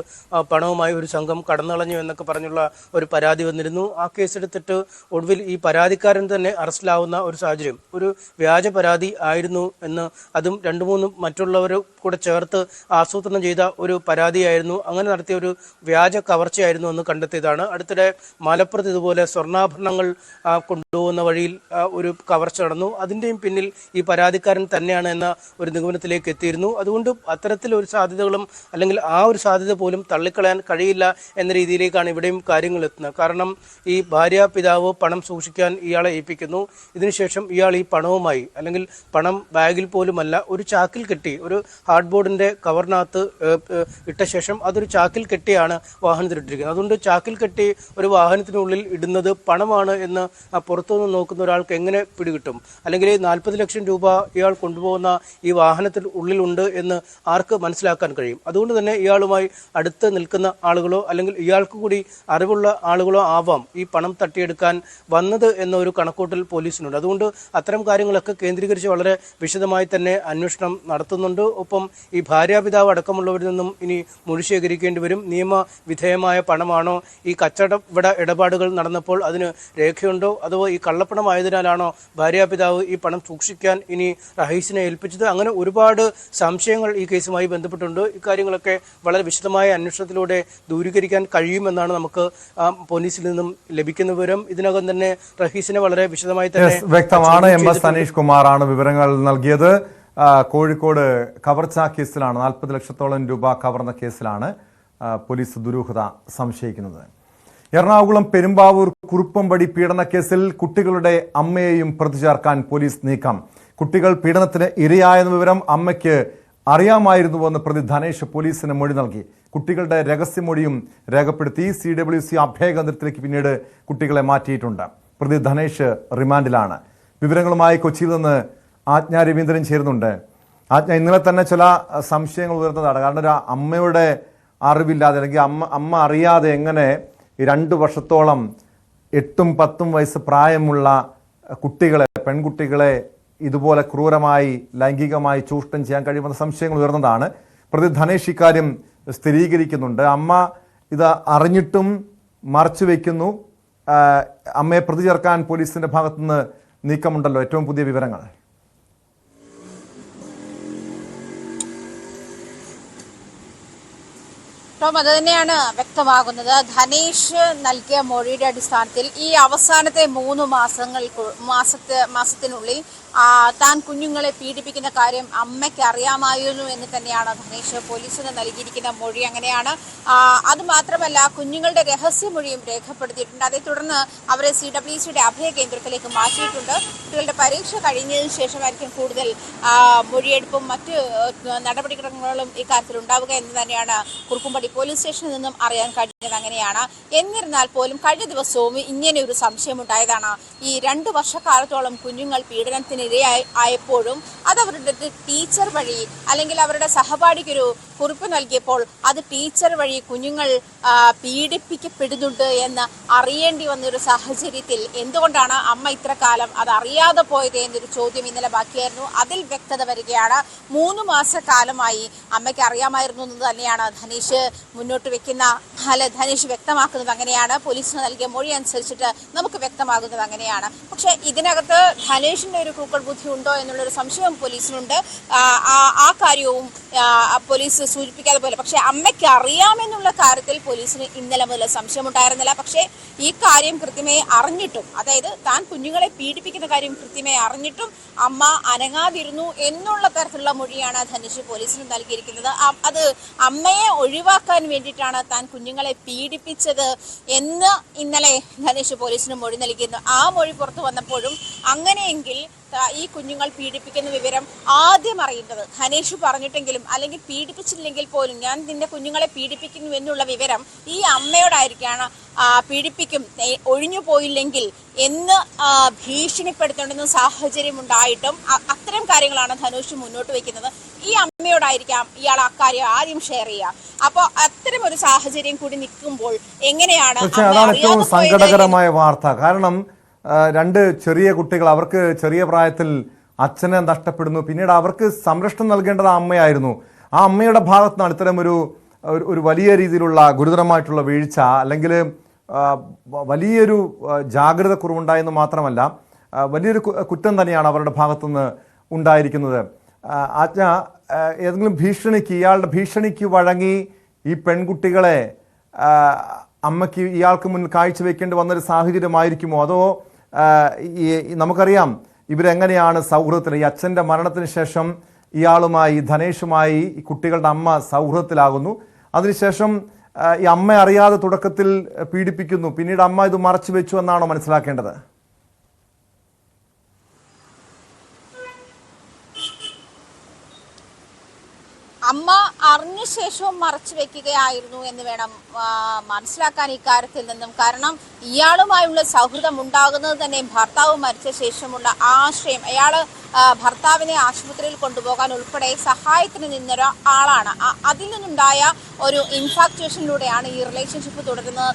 പണവുമായി ഒരു സംഘം കടന്നുകളഞ്ഞു എന്നൊക്കെ പറഞ്ഞുള്ള ഒരു പരാതി വന്നിരുന്നു. ആ കേസെടുത്തിട്ട് ഒടുവിൽ ഈ പരാതിക്കാരൻ തന്നെ അറസ്റ്റിലാവുന്ന ഒരു സാഹചര്യം, ഒരു വ്യാജ പരാതി ആയിരുന്നു എന്ന്, അതും 2-3 മറ്റുള്ളവർ കൂടെ ചേർത്ത് ആസൂത്രണം ചെയ്ത ഒരു പരാതിയായിരുന്നു. അങ്ങനെ നടത്തിയ ഒരു വ്യാജ കവർച്ചയായിരുന്നു എന്ന് കണ്ടെത്തിയതാണ്. അടുത്തിടെ മലപ്പുറത്ത് ഇതുപോലെ സ്വർണ്ണാഭരണങ്ങൾ കൊണ്ടുപോകുന്ന വഴിയിൽ ഒരു കവർച്ച നടന്നു. അതിൻ്റെയും പിന്നിൽ ഈ പരാതിക്കാരൻ തന്നെയാണ് എന്ന ഒരു നിഗമനത്തിലേക്ക് എത്തിയിരുന്നു. അതുകൊണ്ട് അത്തരത്തിലൊരു സാധ്യതകളും അല്ലെങ്കിൽ ആ ഒരു സാധ്യത പോലും തള്ളിക്കളയാൻ കഴിയില്ല എന്ന രീതിയിലേക്കാണ് ഇവിടെയും കാര്യങ്ങൾ എത്തുന്നത്. കാരണം ഈ ഭാര്യാപിതാവ് പണം സൂക്ഷിക്കാൻ ഇയാളെ ഏൽപ്പിക്കുന്നു. ഇതിനുശേഷം ഇയാൾ ഈ പണവുമായി, അല്ലെങ്കിൽ പണം ബാഗിൽ പോലുമല്ല, ഒരു ചാക്കിൽ കെട്ടി, ഒരു ഹാർഡ് ബോർഡിന്റെ കവറിനകത്ത് ഇട്ട ശേഷം അതൊരു ചാക്കിൽ കെട്ടിയാണ് വാഹനത്തിലിട്ടിരിക്കുന്നത്. അതുകൊണ്ട് ചാക്കിൽ കെട്ടി ഒരു വാഹനത്തിനുള്ളിൽ ഇടുന്നത് പണമാണ് എന്ന് പുറത്തുനിന്ന് നോക്കുന്ന ഒരാൾക്ക് എങ്ങനെ പിടികിട്ടും? അല്ലെങ്കിൽ 40 ലക്ഷം രൂപ ഇയാൾ കൊണ്ടുപോകുന്ന ഈ വാഹനത്തിൽ ഉള്ളിലുണ്ട് എന്ന് ആർക്ക് മനസ്സിലാക്കാൻ കഴിയും? അതുകൊണ്ട് തന്നെ ഇയാളുമായി അടുത്ത് നിൽക്കുന്ന ആളുകളോ അല്ലെങ്കിൽ ഇയാൾക്ക് കൂടി അറിവുള്ള ആളുകളോ ആവാം ഈ പണം തട്ടിയെടുക്കാൻ വന്നത് എന്ന ഒരു കണക്കൂട്ടൽ പോലീസിനുണ്ട്. അതുകൊണ്ട് അത്തരം കാര്യങ്ങളൊക്കെ കേന്ദ്രീകരിച്ച് വളരെ വിശദമായി തന്നെ അന്വേഷണം നടത്തുന്നുണ്ട്. ഒപ്പം ഈ ഭാര്യാപിതാവ് അടക്കമുള്ളവരിൽ നിന്നും ഇനി മൊഴി ശേഖരിക്കേണ്ടി വരും. നിയമവിധേയമായ പണമാണോ, ഈ കച്ചവട ഇടപാടുകൾ നടന്നപ്പോൾ അതിന് രേഖയുണ്ടോ, അതോ ഈ കള്ളപ്പണമായതിനാലാണോ ഭാര്യാപിതാവ് ഈ പണം സൂക്ഷിക്കാൻ ഇനി റഹീസിനെ ഏൽപ്പിച്ചത്? അങ്ങനെ ഒരുപാട് സംശയങ്ങൾ ഈ കേസുമായി ബന്ധപ്പെട്ടുണ്ട്. ഇക്കാര്യങ്ങളൊക്കെ വളരെ വിശദമായ അന്വേഷണത്തിലൂടെ ദൂരീകരിക്കാൻ കഴിയുമെന്നാണ് നമുക്ക് പോലീസിൽ നിന്നും ലഭിക്കുന്ന വിവരം. ഇതിനകം തന്നെ റഹീസിനെ വളരെ വിശദമായി തന്നെ വ്യക്തമാണ്. MS സനീഷ് കുമാറാണ് വിവരങ്ങൾ നൽകിയത്. കോഴിക്കോട് കവർച്ച കേസിലാണ്, 40 ലക്ഷത്തോളം രൂപ കവർന്ന കേസിലാണ് പോലീസ് ദുരൂഹത സംശയിക്കുന്നത്. എറണാകുളം പെരുമ്പാവൂർ കുറുപ്പംപടി പീഡനക്കേസിൽ കുട്ടികളുടെ അമ്മയെയും പ്രതി ചേർക്കാൻ പോലീസ് നീക്കം. കുട്ടികൾ പീഡനത്തിന് ഇരയായെന്ന വിവരം അമ്മയ്ക്ക് അറിയാമായിരുന്നുവെന്ന് പ്രതി ധനേഷ് പോലീസിന് മൊഴി നൽകി. കുട്ടികളുടെ രഹസ്യമൊഴിയും രേഖപ്പെടുത്തി CWC അഭയകേന്ദ്രത്തിലേക്ക് പിന്നീട് കുട്ടികളെ മാറ്റിയിട്ടുണ്ട്. പ്രതി ധനേഷ് റിമാൻഡിലാണ്. വിവരങ്ങളുമായി കൊച്ചിയിൽ നിന്ന് ആജ്ഞ രവീന്ദ്രൻ ചേരുന്നുണ്ട്. ആജ്ഞ, ഇന്നലെ തന്നെ ചില സംശയങ്ങൾ ഉയർന്നതാണ്. കാരണം ഒരു അമ്മയുടെ അറിവില്ലാതെ അല്ലെങ്കിൽ അമ്മ അറിയാതെ എങ്ങനെ 2 വർഷത്തോളം 8-10 വയസ്സ് പ്രായമുള്ള കുട്ടികളെ, പെൺകുട്ടികളെ ഇതുപോലെ ക്രൂരമായി ലൈംഗികമായി ചൂഷണം ചെയ്യാൻ കഴിയുമെന്ന സംശയങ്ങൾ ഉയർന്നതാണ്. പ്രതി ധനേഷ് ഇക്കാര്യം സ്ഥിരീകരിക്കുന്നുണ്ട്. അമ്മ ഇത് അറിഞ്ഞിട്ടും മറച്ചു വയ്ക്കുന്നു. അമ്മയെ പ്രതി ചേർക്കാൻ പോലീസിന്റെ ഭാഗത്തുനിന്ന് നീക്കമുണ്ടല്ലോ. ഏറ്റവും പുതിയ വിവരങ്ങൾ. ടോം, അത് തന്നെയാണ് വ്യക്തമാകുന്നത്. ധനേഷ് നൽകിയ മൊഴിയുടെ അടിസ്ഥാനത്തിൽ ഈ അവസാനത്തെ 3 മാസത്തിനുള്ളിൽ താൻ കുഞ്ഞുങ്ങളെ പീഡിപ്പിക്കുന്ന കാര്യം അമ്മയ്ക്ക് അറിയാമായിരുന്നു എന്ന് തന്നെയാണ് ധനേഷ് പോലീസിന് നൽകിയിരിക്കുന്ന മൊഴി. അങ്ങനെയാണ്. അതുമാത്രമല്ല, കുഞ്ഞുങ്ങളുടെ രഹസ്യമൊഴിയും രേഖപ്പെടുത്തിയിട്ടുണ്ട്. അതേ തുടർന്ന് അവരെ CWCയുടെ അഭയ കേന്ദ്രത്തിലേക്ക് മാറ്റിയിട്ടുണ്ട്. കുട്ടികളുടെ പരീക്ഷ കഴിഞ്ഞതിന് ശേഷമായിരിക്കും കൂടുതൽ മൊഴിയെടുപ്പും മറ്റ് നടപടിക്രമങ്ങളും ഇക്കാര്യത്തിൽ ഉണ്ടാവുക എന്ന് തന്നെയാണ് കുറുപ്പുംപടി പോലീസ് സ്റ്റേഷനിൽ നിന്നും അറിയാൻ കഴിഞ്ഞത്. അങ്ങനെയാണ്. എന്നിരുന്നാൽ പോലും കഴിഞ്ഞ ദിവസവും ഇങ്ങനെ ഒരു സംശയമുണ്ടായതാണ്. ഈ 2 വർഷക്കാലത്തോളം കുഞ്ഞുങ്ങൾ പീഡനത്തിനിരയായപ്പോഴും അത് അവരുടെ ടീച്ചർ വഴി അല്ലെങ്കിൽ അവരുടെ സഹപാഠിക്കൊരു കുറിപ്പ് നൽകിയപ്പോൾ അത് ടീച്ചർ വഴി കുഞ്ഞുങ്ങൾ പീഡിപ്പിക്കപ്പെടുന്നുണ്ട് എന്ന് അറിയേണ്ടി വന്നൊരു സാഹചര്യത്തിൽ എന്തുകൊണ്ടാണ് അമ്മ ഇത്ര കാലം അത് അറിയാതെ പോയത് എന്നൊരു ചോദ്യം ഇന്നലെ ബാക്കിയായിരുന്നു. അതിൽ വ്യക്തത വരികയാണ്. 3 മാസക്കാലമായി അമ്മയ്ക്ക് അറിയാമായിരുന്നു എന്ന് തന്നെയാണ് ധനേഷ് മുന്നോട്ട് വെക്കുന്ന ധനേഷ് വ്യക്തമാക്കുന്നത്. അങ്ങനെയാണ്. പോലീസിന് നൽകിയ മൊഴി അനുസരിച്ചിട്ട് നമുക്ക് വ്യക്തമാകുന്നത് അങ്ങനെയാണ്. പക്ഷെ ഇതിനകത്ത് ധനേഷിന്റെ ഒരു ക്രൂക്കഡ് ബുദ്ധി ഉണ്ടോ എന്നുള്ളൊരു സംശയം പോലീസിനുണ്ട്. ആ കാര്യവും പോലീസ് സൂചിപ്പിക്കാതെ പോലെ. പക്ഷെ അമ്മയ്ക്ക് അറിയാമെന്നുള്ള കാര്യത്തിൽ പോലീസിന് ഇന്നലെ മുതൽ സംശയമുണ്ടായിരുന്നില്ല. പക്ഷേ ഈ കാര്യം കൃത്യമായി അറിഞ്ഞിട്ടും, അതായത് താൻ കുഞ്ഞുങ്ങളെ പീഡിപ്പിക്കുന്ന കാര്യം കൃത്യമായി അറിഞ്ഞിട്ടും അമ്മ അനങ്ങാതിരുന്നു എന്നുള്ള തരത്തിലുള്ള മൊഴിയാണ് ധനേഷ് പോലീസിന് നൽകിയിരിക്കുന്നത്. അത് അമ്മയെ ഒഴിവാക്കാൻ വേണ്ടിയിട്ടാണ് താൻ കുഞ്ഞുങ്ങളെ പീഡിപ്പിച്ചത് എന്ന് ഇന്നലെ ധനേഷ് പോലീസിന് മൊഴി നൽകിയിരുന്നു. ആ മൊഴി പുറത്തു വന്നപ്പോഴും അങ്ങനെയെങ്കിൽ ഈ കുഞ്ഞുങ്ങൾ പീഡിപ്പിക്കുന്ന വിവരം ആദ്യം അറിയേണ്ടത് ധനേഷ് പറഞ്ഞിട്ടെങ്കിലും അല്ലെങ്കിൽ പീഡിപ്പിച്ചില്ലെങ്കിൽ പോലും ഞാൻ നിന്റെ കുഞ്ഞുങ്ങളെ പീഡിപ്പിക്കുന്നു എന്നുള്ള വിവരം ഈ അമ്മയോടായിരിക്കാണ്. പീഡിപ്പിക്കും, ഒഴിഞ്ഞു പോയില്ലെങ്കിൽ എന്ന് ഭീഷണിപ്പെടുത്തേണ്ടുന്ന സാഹചര്യം ഉണ്ടായിട്ടും അത്തരം കാര്യങ്ങളാണ് ധനുഷ് മുന്നോട്ട് വയ്ക്കുന്നത്. ഈ അമ്മയോടായിരിക്കാം ഇയാൾ അക്കാര്യം ആദ്യം ഷെയർ ചെയ്യുക. അപ്പോൾ അത്തരം ഒരു സാഹചര്യം കൂടി നിൽക്കുമ്പോൾ എങ്ങനെയാണ് അതാണ് ഏറ്റവും സങ്കടകരമായ വാർത്ത. കാരണം 2 ചെറിയ കുട്ടികൾ, അവർക്ക് ചെറിയ പ്രായത്തിൽ അച്ഛനെ നഷ്ടപ്പെടുന്നു. പിന്നീട് അവർക്ക് സംരക്ഷണം നൽകേണ്ടത് ആ അമ്മയായിരുന്നു. ആ അമ്മയുടെ ഭാഗത്തു നിന്നാണ് ഇത്തരം ഒരു വലിയ രീതിയിലുള്ള ഗുരുതരമായിട്ടുള്ള വീഴ്ച അല്ലെങ്കിൽ വലിയൊരു ജാഗ്രത കുറവുണ്ടായെന്ന് മാത്രമല്ല വലിയൊരു കുറ്റം തന്നെയാണ് അവരുടെ ഭാഗത്തുനിന്ന് ഉണ്ടായിരിക്കുന്നത്. ഏതെങ്കിലും ഭീഷണിക്ക്, ഇയാളുടെ ഭീഷണിക്ക് വഴങ്ങി ഈ പെൺകുട്ടികളെ അമ്മയ്ക്ക് ഇയാൾക്ക് മുന്നിൽ കാഴ്ചവെക്കേണ്ടി വന്നൊരു സാഹചര്യമായിരിക്കുമോ? അതോ നമുക്കറിയാം ഇവരെങ്ങനെയാണ് സൗഹൃദത്തിൽ, ഈ അച്ഛൻ്റെ മരണത്തിന് ശേഷം ഇയാളുമായി, ധനേഷുമായി ഈ കുട്ടികളുടെ അമ്മ സൗഹൃദത്തിലാകുന്നു. അതിനുശേഷം ഈ അമ്മ അറിയാതെ തുടക്കത്തിൽ പീഡിപ്പിക്കുന്നു, പിന്നീട് അമ്മ ഇത് മറച്ചു വെച്ചു എന്നാണോ മനസ്സിലാക്കേണ്ടത്? അമ്മ അറിഞ്ഞ ശേഷവും മറച്ചു വെക്കുകയായിരുന്നു എന്ന് വേണം മനസ്സിലാക്കാൻ ഇക്കാര്യത്തിൽ നിന്നും. കാരണം ഇയാളുമായുള്ള സൗഹൃദം ഉണ്ടാകുന്നത് തന്നെ ഭർത്താവ് മരിച്ച ശേഷമുള്ള ആശ്രയം, അയാൾ ഭർത്താവിനെ ആശുപത്രിയിൽ കൊണ്ടുപോകാൻ ഉൾപ്പെടെ സഹായത്തിന് നിന്നൊരാളാണ്. അതിൽ നിന്നുണ്ടായ ഒരു ഇൻഫാക്ച്വേഷനിലൂടെയാണ് ഈ റിലേഷൻഷിപ്പ്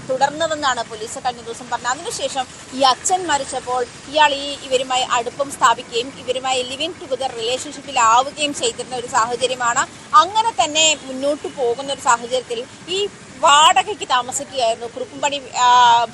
തുടർന്നതെന്നാണ് പോലീസ് കഴിഞ്ഞ ദിവസം പറഞ്ഞത്. അതിനുശേഷം ഈ അച്ഛൻ മരിച്ചപ്പോൾ ഇയാൾ ഇവരുമായി അടുപ്പം സ്ഥാപിക്കുകയും ഇവരുമായി ലിവിങ് ടുഗദർ റിലേഷൻഷിപ്പിലാവുകയും ചെയ്തിരുന്ന ഒരു സാഹചര്യമാണ്. അങ്ങനെ തന്നെ മുന്നോട്ട് പോകുന്ന ഒരു സാഹചര്യത്തിൽ ഈ വാടകയ്ക്ക് താമസിക്കുകയായിരുന്നു. കുറുപ്പുംപടി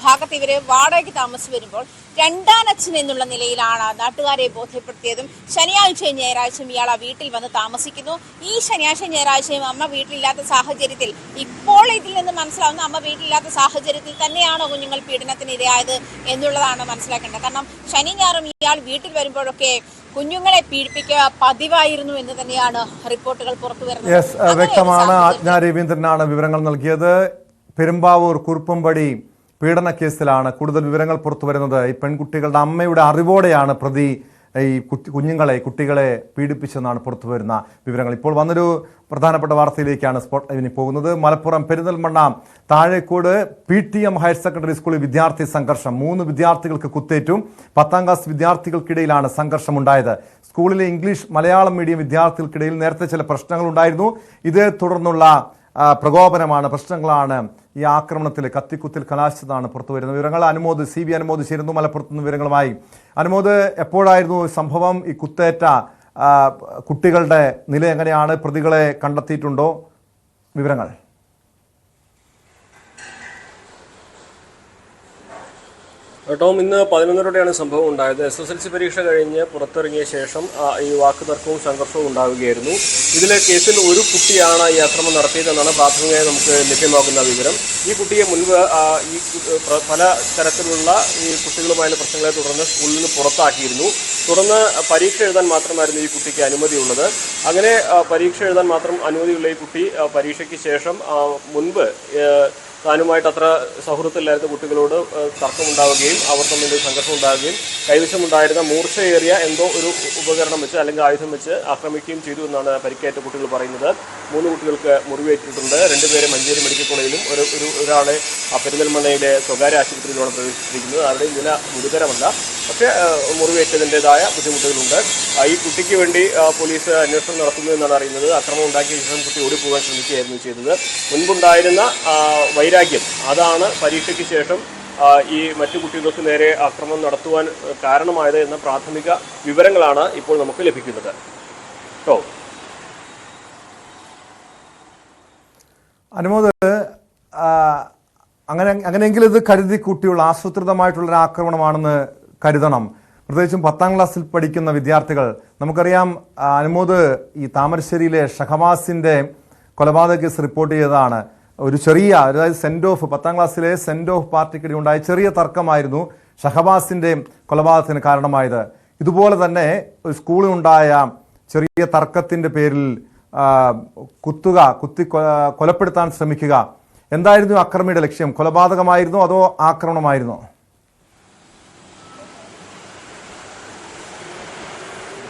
ഭാഗത്ത് ഇവര് വാടകയ്ക്ക് താമസിച്ച് വരുമ്പോൾ രണ്ടാനച്ഛൻ എന്നുള്ള നിലയിലാണ് നാട്ടുകാരെ ബോധ്യപ്പെടുത്തിയതും. ശനിയാഴ്ചയും ഞായറാഴ്ചയും ഇയാൾ ആ വീട്ടിൽ വന്ന് താമസിക്കുന്നു. ഈ ശനിയാഴ്ചയും ഞായറാഴ്ചയും അമ്മ വീട്ടിലില്ലാത്ത സാഹചര്യത്തിൽ, ഇപ്പോൾ ഇതിൽ നിന്ന് മനസ്സിലാവുന്ന അമ്മ വീട്ടിലില്ലാത്ത സാഹചര്യത്തിൽ തന്നെയാണോ കുഞ്ഞുങ്ങൾ പീഡനത്തിന് ഇരയായത് എന്നുള്ളതാണ് മനസ്സിലാക്കേണ്ടത്. കാരണം ശനി ഞായറും ഇയാൾ വീട്ടിൽ വരുമ്പോഴൊക്കെ കുഞ്ഞുങ്ങളെ പീഡിപ്പിക്കുക പതിവായിരുന്നു എന്ന് തന്നെയാണ് റിപ്പോർട്ടുകൾ പുറത്തു വരുന്നത്. വ്യക്തമാണ്. ആജ്ഞ രവീന്ദ്രനാണ് വിവരങ്ങൾ നൽകിയത്. പെരുമ്പാവൂർ കുറുപ്പുംപടി പീഡന കേസിലാണ് കൂടുതൽ വിവരങ്ങൾ പുറത്തു വരുന്നത്. ഈ പെൺകുട്ടികളുടെ അമ്മയുടെ അറിവോടെയാണ് പ്രതി ഈ കുട്ടികളെ പീഡിപ്പിച്ചെന്നാണ് പുറത്തു വരുന്ന വിവരങ്ങൾ. ഇപ്പോൾ വന്നൊരു പ്രധാനപ്പെട്ട വാർത്തയിലേക്കാണ് സ്പോട്ട് ലൈവിന് പോകുന്നത്. Malappuram Perinthalmanna Thazhekode PTM higher secondary സ്കൂളിൽ വിദ്യാർത്ഥി സംഘർഷം. 3 വിദ്യാർത്ഥികൾക്ക് കുത്തേറ്റും. 10ാം ക്ലാസ് വിദ്യാർത്ഥികൾക്കിടയിലാണ് സംഘർഷമുണ്ടായത്. സ്കൂളിലെ ഇംഗ്ലീഷ് മലയാളം മീഡിയം വിദ്യാർത്ഥികൾക്കിടയിൽ നേരത്തെ ചില പ്രശ്നങ്ങൾ ഉണ്ടായിരുന്നു. ഇതേ തുടർന്നുള്ള പ്രകോപനമാണ്, പ്രശ്നങ്ങളാണ് ഈ ആക്രമണത്തിൽ, കത്തിക്കുത്തിൽ കലാശിച്ചതാണ് പുറത്തു വരുന്ന വിവരങ്ങൾ. അനുമോദ്, CB അനുമോദ് ചേരുന്നു മലപ്പുറത്തുനിന്ന് വിവരങ്ങളുമായി. അനുമോദ്, എപ്പോഴായിരുന്നു സംഭവം? ഈ കുത്തേറ്റ കുട്ടികളുടെ നില എങ്ങനെയാണ്? പ്രതികളെ കണ്ടെത്തിയിട്ടുണ്ടോ? വിവരങ്ങൾ. ടോം, ഇന്ന് 11:30-യോടെയാണ് സംഭവം ഉണ്ടായത്. SSLC പരീക്ഷ കഴിഞ്ഞ് പുറത്തിറങ്ങിയ ശേഷം ഈ വാക്കുതർക്കവും സംഘർഷവും ഉണ്ടാവുകയായിരുന്നു. ഇതിലെ കേസിൽ ഒരു കുട്ടിയാണ് ഈ അക്രമം നടത്തിയതെന്നാണ് പ്രാഥമികമായി നമുക്ക് ലഭ്യമാകുന്ന വിവരം. ഈ കുട്ടിയെ മുൻപ് ഈ പല തരത്തിലുള്ള ഈ കുട്ടികളുമായുള്ള പ്രശ്നങ്ങളെ തുടർന്ന് സ്കൂളിൽ നിന്ന് പുറത്താക്കിയിരുന്നു. തുടർന്ന് പരീക്ഷ എഴുതാൻ മാത്രമായിരുന്നു ഈ കുട്ടിക്ക് അനുമതിയുള്ളത്. അങ്ങനെ പരീക്ഷ എഴുതാൻ മാത്രം അനുമതിയുള്ള ഈ കുട്ടി പരീക്ഷയ്ക്ക് ശേഷം മുൻപ് താനുമായിട്ട് അത്ര സൗഹൃദത്തില്ലാത്ത കുട്ടികളോട് തർക്കമുണ്ടാവുകയും അവർ തമ്മിൽ സംഘർഷം ഉണ്ടാവുകയും കൈവശമുണ്ടായിരുന്ന മൂർച്ചയേറിയ എന്തോ ഒരു ഉപകരണം വെച്ച് അല്ലെങ്കിൽ ആയുധം വെച്ച് ആക്രമിക്കുകയും ചെയ്തു എന്നാണ് പരിക്കേറ്റ കുട്ടികൾ പറയുന്നത്. 3 കുട്ടികൾക്ക് മുറിവേറ്റിട്ടുണ്ട്. 2 പേരെ മഞ്ചേരി മെഡിക്കൽ കോളേജിലും ഒരാളെ പെരിന്തൽമണ്ണയിലെ സ്വകാര്യ ആശുപത്രിയിലാണ് പ്രവേശിച്ചിരിക്കുന്നത്. ആരുടെയും നില ഗുരുതരമല്ല, പക്ഷേ മുറിവേറ്റതിൻ്റെതായ ബുദ്ധിമുട്ടുകളുണ്ട്. ഈ കുട്ടിക്ക് വേണ്ടി പോലീസ് അന്വേഷണം നടത്തുന്നു എന്നാണ് അറിയുന്നത്. അക്രമം ഉണ്ടാക്കിയ ശേഷം കുട്ടി ഓടിപ്പോകാൻ ശ്രമിക്കുകയായിരുന്നു ചെയ്തത്. മുൻപുണ്ടായിരുന്ന വൈരാഗ്യം അതാണ് പരീക്ഷയ്ക്ക് ശേഷം ഈ മറ്റു കുട്ടികൾക്ക് നേരെ ആക്രമണം നടത്തുവാൻ കാരണമായത് എന്ന പ്രാഥമിക വിവരങ്ങളാണ് ഇപ്പോൾ നമുക്ക് ലഭിക്കുന്നത്. കേട്ടോ അനുമോദ്, അങ്ങനെയെങ്കിലും ഇത് കരുതി കൂട്ടിയുള്ള ആസൂത്രിതമായിട്ടുള്ളൊരു ആക്രമണമാണെന്ന് കരുതണം. പ്രത്യേകിച്ചും 10ാം ക്ലാസ്സിൽ പഠിക്കുന്ന വിദ്യാർത്ഥികൾ. നമുക്കറിയാം അനുമോദ്, ഈ താമരശ്ശേരിയിലെ ഷഹബാസിന്റെ കൊലപാതക കേസ് റിപ്പോർട്ട് ചെയ്തതാണ്. ഒരു ചെറിയ, അതായത് സെന്റ് ഓഫ് 10ാം ക്ലാസ്സിലെ സെന്റ് ഓഫ് പാർട്ടിക്കിടെ ഉണ്ടായ ചെറിയ തർക്കമായിരുന്നു ഷഹബാസിന്റെ കൊലപാതകത്തിന് കാരണമായത്. ഇതുപോലെ തന്നെ ഒരു സ്കൂളിലുണ്ടായ ചെറിയ തർക്കത്തിന്റെ പേരിൽ കുത്തി കൊലപ്പെടുത്താൻ ശ്രമിക്കുക. എന്തായിരുന്നു അക്രമിയുടെ ലക്ഷ്യം? കൊലപാതകമായിരുന്നോ അതോ ആക്രമണമായിരുന്നോ?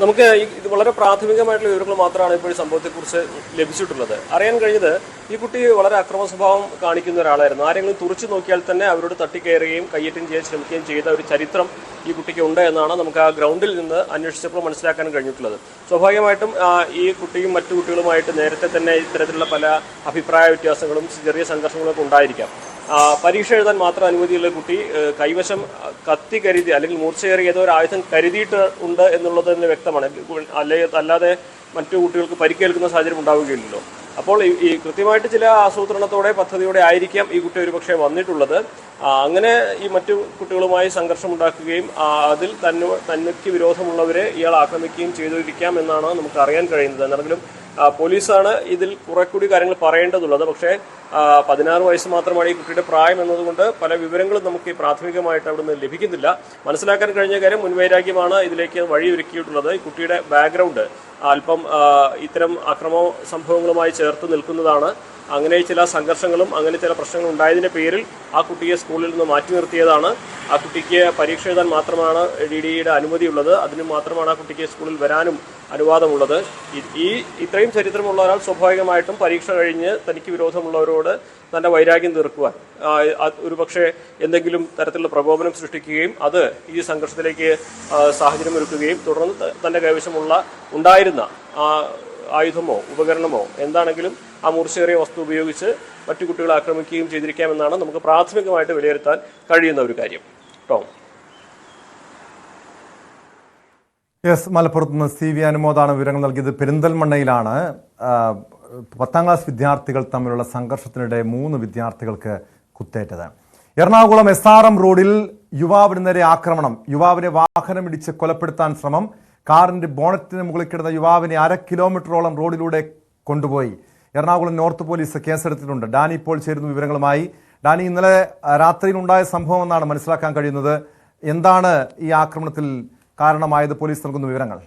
നമുക്ക് ഇത് വളരെ പ്രാഥമികമായിട്ടുള്ള വിവരങ്ങൾ മാത്രമാണ് ഇപ്പോൾ ഈ സംഭവത്തെക്കുറിച്ച് ലഭിച്ചിട്ടുള്ളത്. അറിയാൻ കഴിഞ്ഞത് ഈ കുട്ടി വളരെ അക്രമ സ്വഭാവം കാണിക്കുന്ന ഒരാളായിരുന്നു. ആരെങ്കിലും തുറച്ചു നോക്കിയാൽ തന്നെ അവരോട് തട്ടിക്കയറുകയും കയ്യേറ്റം ചെയ്യാൻ ശ്രമിക്കുകയും ചെയ്ത ഒരു ചരിത്രം ഈ കുട്ടിക്ക് ഉണ്ട് എന്നാണ് നമുക്ക് ആ ഗ്രൗണ്ടിൽ നിന്ന് അന്വേഷിച്ചപ്പോൾ മനസ്സിലാക്കാൻ കഴിഞ്ഞിട്ടുള്ളത്. സ്വാഭാവികമായിട്ടും ഈ കുട്ടിയും മറ്റു കുട്ടികളുമായിട്ട് നേരത്തെ തന്നെ ഇത്തരത്തിലുള്ള പല അഭിപ്രായ വ്യത്യാസങ്ങളും ചെറിയ സംഘർഷങ്ങളൊക്കെ ഉണ്ടായിരിക്കാം. പരീക്ഷ എഴുതാൻ മാത്രം അനുമതിയുള്ള കുട്ടി കൈവശം കത്തി കരുതി അല്ലെങ്കിൽ മൂർച്ചയേറിയ ഏതോ ഒരു ആയുധം കരുതിയിട്ട് ഉണ്ട് എന്നുള്ളത് തന്നെ വ്യക്തമാണ്. അല്ലാതെ മറ്റു കുട്ടികൾക്ക് പരിക്കേൽക്കുന്ന സാഹചര്യം ഉണ്ടാവുകയില്ലല്ലോ. അപ്പോൾ ഈ കൃത്യമായിട്ട് ചില ആസൂത്രണത്തോടെ പദ്ധതിയോടെ ആയിരിക്കാം ഈ കുട്ടി ഒരുപക്ഷെ വന്നിട്ടുള്ളത്. അങ്ങനെ ഈ മറ്റു കുട്ടികളുമായി സംഘർഷം ഉണ്ടാക്കുകയും അതിൽ തനിക്ക് വിരോധമുള്ളവരെ ഇയാൾ ആക്രമിക്കുകയും ചെയ്തിരിക്കാം എന്നാണ് നമുക്ക് അറിയാൻ കഴിയുന്നത്. എന്നാണെങ്കിലും പോലീസാണ് ഇതിൽ കുറെ കൂടി കാര്യങ്ങൾ പറയേണ്ടതുള്ളത്. പക്ഷേ 16 വയസ്സ് മാത്രമാണ് ഈ കുട്ടിയുടെ പ്രായം എന്നതുകൊണ്ട് പല വിവരങ്ങളും നമുക്ക് പ്രാഥമികമായിട്ട് അവിടുന്ന് ലഭിക്കുന്നില്ല. മനസ്സിലാക്കാൻ കഴിഞ്ഞ കാര്യം മുൻവൈരാഗ്യമാണ് ഇതിലേക്ക് വഴിയൊരുക്കിയിട്ടുള്ളത്. ഈ കുട്ടിയുടെ ബാക്ക്ഗ്രൗണ്ട് അല്പം ഇത്തരം അക്രമ സംഭവങ്ങളുമായി ചേർത്ത് നിൽക്കുന്നതാണ്. അങ്ങനെ ചില സംഘർഷങ്ങളും അങ്ങനെ ചില പ്രശ്നങ്ങളും ഉണ്ടായതിൻ്റെ പേരിൽ ആ കുട്ടിയെ സ്കൂളിൽ നിന്ന് മാറ്റി നിർത്തിയതാണ്. ആ കുട്ടിക്ക് പരീക്ഷ എഴുതാൻ മാത്രമാണ് DDEയുടെ അനുമതിയുള്ളത്. അതിന് മാത്രമാണ് ആ കുട്ടിക്ക് സ്കൂളിൽ വരാനും അനുവാദമുള്ളത്. ഇത്രയും ചരിത്രമുള്ള ഒരാൾ സ്വാഭാവികമായിട്ടും പരീക്ഷ കഴിഞ്ഞ് തനിക്ക് വിരോധമുള്ളവരോട് തൻ്റെ വൈരാഗ്യം തീർക്കുവാൻ ഒരുപക്ഷെ എന്തെങ്കിലും തരത്തിലുള്ള പ്രകോപനം സൃഷ്ടിക്കുകയും അത് ഈ സംഘർഷത്തിലേക്ക് സാഹചര്യമൊരുക്കുകയും തുടർന്ന് തൻ്റെ കൈവശമുള്ള ഉണ്ടായിരുന്ന ആയുധമോ ഉപകരണമോ എന്താണെങ്കിലും ആ മൂർച്ചയേറിയ വസ്തു ഉപയോഗിച്ച് മറ്റു കുട്ടികളെ ആക്രമിക്കുകയും ചെയ്തിരിക്കാമെന്നാണ് നമുക്ക് പ്രാഥമികമായിട്ട് വിലയിരുത്താൻ കഴിയുന്ന ഒരു കാര്യം. ടോം. യെസ്, മലപ്പുറത്ത് നിന്ന് CV അനുമോദാണ് വിവരങ്ങൾ നൽകിയത്. പെരിന്തൽമണ്ണയിലാണ് 10ാം ക്ലാസ് വിദ്യാർത്ഥികൾ തമ്മിലുള്ള സംഘർഷത്തിനിടെ 3 വിദ്യാർത്ഥികൾക്ക് കുത്തേറ്റത്. എറണാകുളം SRM റോഡിൽ യുവാവിന് നേരെ ആക്രമണം. യുവാവിനെ വാഹനമിടിച്ച് കൊലപ്പെടുത്താൻ ശ്രമം. കാറിന്റെ ബോണറ്റിന് മുകളിൽ കിടന്ന യുവാവിനെ 1/2 കിലോമീറ്ററോളം റോഡിലൂടെ കൊണ്ടുപോയി. എറണാകുളം നോർത്ത് പോലീസ് കേസെടുത്തിട്ടുണ്ട്. ഡാനി ഇപ്പോൾ ചേരുന്ന വിവരങ്ങളുമായി. ഡാനി, ഇന്നലെ രാത്രിയിൽ ഉണ്ടായ സംഭവം എന്നാണ് മനസ്സിലാക്കാൻ കഴിയുന്നത്. എന്താണ് ഈ ആക്രമണത്തിൽ കാരണമായത്? പോലീസ് നൽകുന്ന വിവരങ്ങൾ.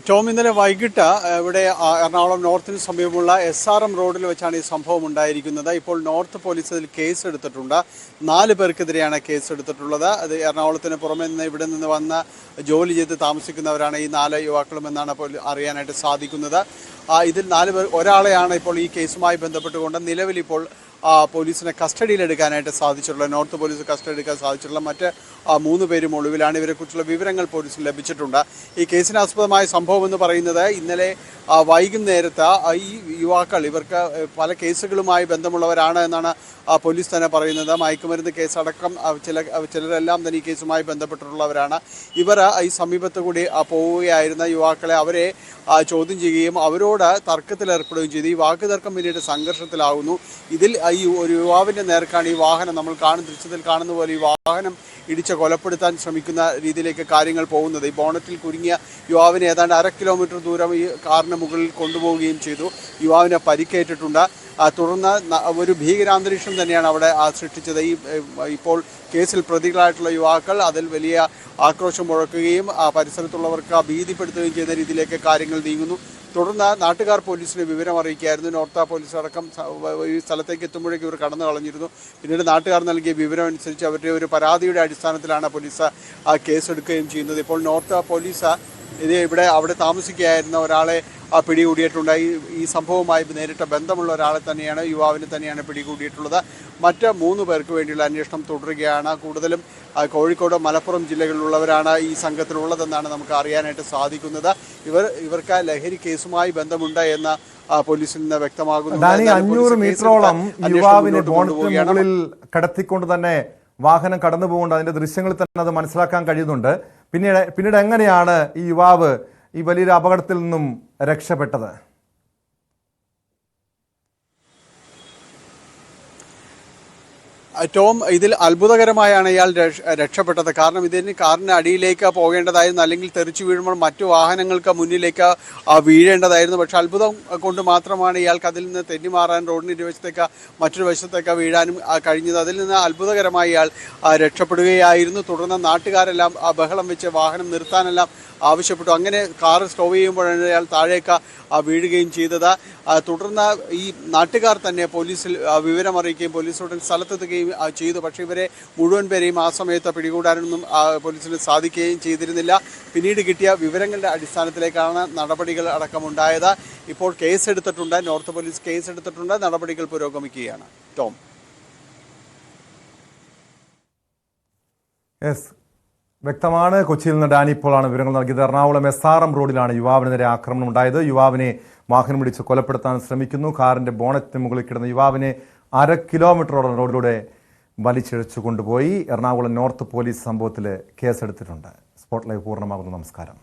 ടോം, ഇന്നലെ വൈകിട്ട് ഇവിടെ എറണാകുളം നോർത്തിന് സമീപമുള്ള SRM റോഡിൽ വെച്ചാണ് ഈ സംഭവം ഉണ്ടായിരിക്കുന്നത്. ഇപ്പോൾ നോർത്ത് പോലീസ് അതിൽ കേസ് എടുത്തിട്ടുണ്ട്. 4 പേർക്കെതിരെയാണ് കേസ് എടുത്തിട്ടുള്ളത്. അത് എറണാകുളത്തിന് പുറമെ നിന്ന് ഇവിടെ നിന്ന് വന്ന് ജോലി ചെയ്ത് താമസിക്കുന്നവരാണ് ഈ 4 യുവാക്കളും എന്നാണ് അറിയാനായിട്ട് സാധിക്കുന്നത്. ഇതിൽ 4 പേർ, ഒരാളെയാണ് ഇപ്പോൾ ഈ കേസുമായി ബന്ധപ്പെട്ടുകൊണ്ട് നിലവിൽ ഇപ്പോൾ പോലീസിനെ കസ്റ്റഡിയിലെടുക്കാനായിട്ട് സാധിച്ചിട്ടുള്ളത്. നോർത്ത് പോലീസ് കസ്റ്റഡി എടുക്കാൻ സാധിച്ചിട്ടുള്ള മറ്റ് 3 പേരും ഒളിവിലാണ്. ഇവരെക്കുറിച്ചുള്ള വിവരങ്ങൾ പോലീസിന് ലഭിച്ചിട്ടുണ്ട്. ഈ കേസിനാസ്പദമായ സംഭവം എന്ന് പറയുന്നത് ഇന്നലെ വൈകുന്നേരത്ത് ഈ യുവാക്കൾ ഇവർക്ക് പല കേസുകളുമായി ബന്ധമുള്ളവരാണ് എന്നാണ് പോലീസ് തന്നെ പറയുന്നത്. മയക്കുമരുന്ന് കേസടക്കം ചിലരെല്ലാം തന്നെ ഈ കേസുമായി ബന്ധപ്പെട്ടിട്ടുള്ളവരാണ്. ഇവർ ഈ സമീപത്ത് കൂടി പോവുകയായിരുന്ന യുവാക്കളെ അവരെ ചോദ്യം ചെയ്യുകയും അവരോട് തർക്കത്തിലേർപ്പെടുകയും ചെയ്തു. ഈ വാക്കുതർക്കം പിന്നീട് സംഘർഷത്തിലാകുന്നു. ഇതിൽ ഈ ഒരു യുവാവിൻ്റെ നേർക്കാണ് ഈ വാഹനം, നമ്മൾ ദൃശ്യത്തിൽ കാണുന്ന പോലെ ഈ വാഹനം ഇടിച്ച് കൊലപ്പെടുത്താൻ ശ്രമിക്കുന്ന രീതിയിലേക്ക് കാര്യങ്ങൾ പോകുന്നത്. ഈ ബോണറ്റിൽ കുരുങ്ങിയ യുവാവിനെ ഏതാണ്ട് 1/2 കിലോമീറ്റർ ദൂരം ഈ കാറിന് മുകളിൽ കൊണ്ടുപോവുകയും ചെയ്തു. യുവാവിനെ പരിക്കേറ്റിട്ടുണ്ട്. തുടർന്ന് ഒരു ഭീകരാന്തരീക്ഷം തന്നെയാണ് അവിടെ സൃഷ്ടിച്ചത്. ഇപ്പോൾ കേസിൽ പ്രതികളായിട്ടുള്ള യുവാക്കൾ അതിൽ വലിയ ആക്രോശം മുഴക്കുകയും പരിസരത്തുള്ളവർക്ക് ഭീതിപ്പെടുത്തുകയും ചെയ്യുന്ന രീതിയിലേക്ക് കാര്യങ്ങൾ നീങ്ങുന്നു. തുടർന്ന് നാട്ടുകാർ പോലീസിനെ വിവരം അറിയിക്കുകയായിരുന്നു. നോർത്ത പോലീസ് അടക്കം ഈ സ്ഥലത്തേക്ക് എത്തുമ്പോഴേക്കും ഇവർ കടന്നു കളഞ്ഞിരുന്നു. പിന്നീട് നാട്ടുകാർ നൽകിയ വിവരം അനുസരിച്ച് അവരുടെ ഒരു പരാതിയുടെ അടിസ്ഥാനത്തിലാണ് പോലീസ് കേസെടുക്കുകയും ചെയ്യുന്നത്. ഇപ്പോൾ നോർത്ത പോലീസ് അവിടെ താമസിക്കുകയായിരുന്ന ഒരാളെ പിടികൂടിയിട്ടുണ്ട്. ഈ സംഭവവുമായി നേരിട്ട ബന്ധമുള്ള ഒരാളെ തന്നെയാണ്, യുവാവിനെ തന്നെയാണ് പിടികൂടിയിട്ടുള്ളത്. മറ്റ് 3 പേർക്ക് വേണ്ടിയുള്ള അന്വേഷണം തുടരുകയാണ്. കൂടുതലും കോഴിക്കോട്, മലപ്പുറം ജില്ലകളിലുള്ളവരാണ് ഈ സംഘത്തിലുള്ളതെന്നാണ് നമുക്ക് അറിയാനായിട്ട് സാധിക്കുന്നത്. ഇവർക്ക് ലഹരി കേസുമായി ബന്ധമുണ്ട് എന്ന് പോലീസിൽ നിന്ന് വ്യക്തമാകുന്നു. 500 മീറ്ററോളം യുവാവിനെ ബോണറ്റിന് മുകളിൽ കടത്തിക്കൊണ്ട് തന്നെ വാഹനം കടന്നു പോകുന്നുണ്ട്. അതിന്റെ ദൃശ്യങ്ങളിൽ തന്നെ അത് മനസ്സിലാക്കാൻ കഴിയുന്നുണ്ട്. പിന്നീട് എങ്ങനെയാണ് ഈ യുവാവ് ഈ വലിയൊരു അപകടത്തിൽ നിന്നും രക്ഷപ്പെട്ടത്? ടോം, ഇതിൽ അത്ഭുതകരമായാണ് ഇയാൾ രക്ഷപ്പെട്ടത്. കാരണം കാറിന് അടിയിലേക്ക് പോകേണ്ടതായിരുന്നു, അല്ലെങ്കിൽ തെറിച്ചു വീഴുമ്പോൾ മറ്റു വാഹനങ്ങൾക്ക് മുന്നിലേക്ക് വീഴേണ്ടതായിരുന്നു. പക്ഷെ അത്ഭുതം കൊണ്ട് മാത്രമാണ് ഇയാൾക്ക് അതിൽ നിന്ന് തെന്നിമാറാൻ റോഡിന് ഇരുവശത്തേക്ക് മറ്റൊരു വശത്തേക്ക് വീഴാനും കഴിഞ്ഞത്. അതിൽ നിന്ന് അത്ഭുതകരമായി ഇയാൾ രക്ഷപ്പെടുകയായിരുന്നു. തുടർന്ന് നാട്ടുകാരെല്ലാം ബഹളം വെച്ച് വാഹനം നിർത്താനെല്ലാം ആവശ്യപ്പെട്ടു. അങ്ങനെ കാർ സ്റ്റോപ്പ് ചെയ്യുമ്പോഴാണ് അയാൾ താഴേക്ക് വീഴുകയും ചെയ്തത്. തുടർന്ന് ഈ നാട്ടുകാർ തന്നെ പോലീസിൽ വിവരം അറിയിക്കുകയും പോലീസോട് സ്ഥലത്തെത്തുകയും ചെയ്തു. പക്ഷേ ഇവരെ മുഴുവൻ പേരെയും ആ സമയത്ത് പിടികൂടാനൊന്നും പോലീസിന് സാധിക്കുകയും ചെയ്തിരുന്നില്ല. പിന്നീട് കിട്ടിയ വിവരങ്ങളുടെ അടിസ്ഥാനത്തിലേക്കാണ് നടപടികൾ അടക്കമുണ്ടായത്. ഇപ്പോൾ കേസെടുത്തിട്ടുണ്ട്, നോർത്ത് പോലീസ് കേസെടുത്തിട്ടുണ്ട്. നടപടികൾ പുരോഗമിക്കുകയാണ്. ടോം. വ്യക്തമാണ്. കൊച്ചിയിൽ നിന്ന് ഡാനി പോളാണ് വിവരങ്ങൾ നൽകിയത്. എറണാകുളം SRM റോഡിലാണ് യുവാവിന് നേരെ ആക്രമണം ഉണ്ടായത്. യുവാവിനെ വാഹനം പിടിച്ച് കൊലപ്പെടുത്താൻ ശ്രമിക്കുന്നു. കാറിന്റെ ബോണറ്റിന് മുകളിൽ കിടന്ന യുവാവിനെ 1/2 കിലോമീറ്ററോളം റോഡിലൂടെ വലിച്ചിഴച്ചു കൊണ്ടുപോയി. എറണാകുളം നോർത്ത് പോലീസ് സംഭവത്തിൽ കേസെടുത്തിട്ടുണ്ട്. സ്പോട്ട് ലൈവ് പൂർണ്ണമാകുന്നു. നമസ്കാരം.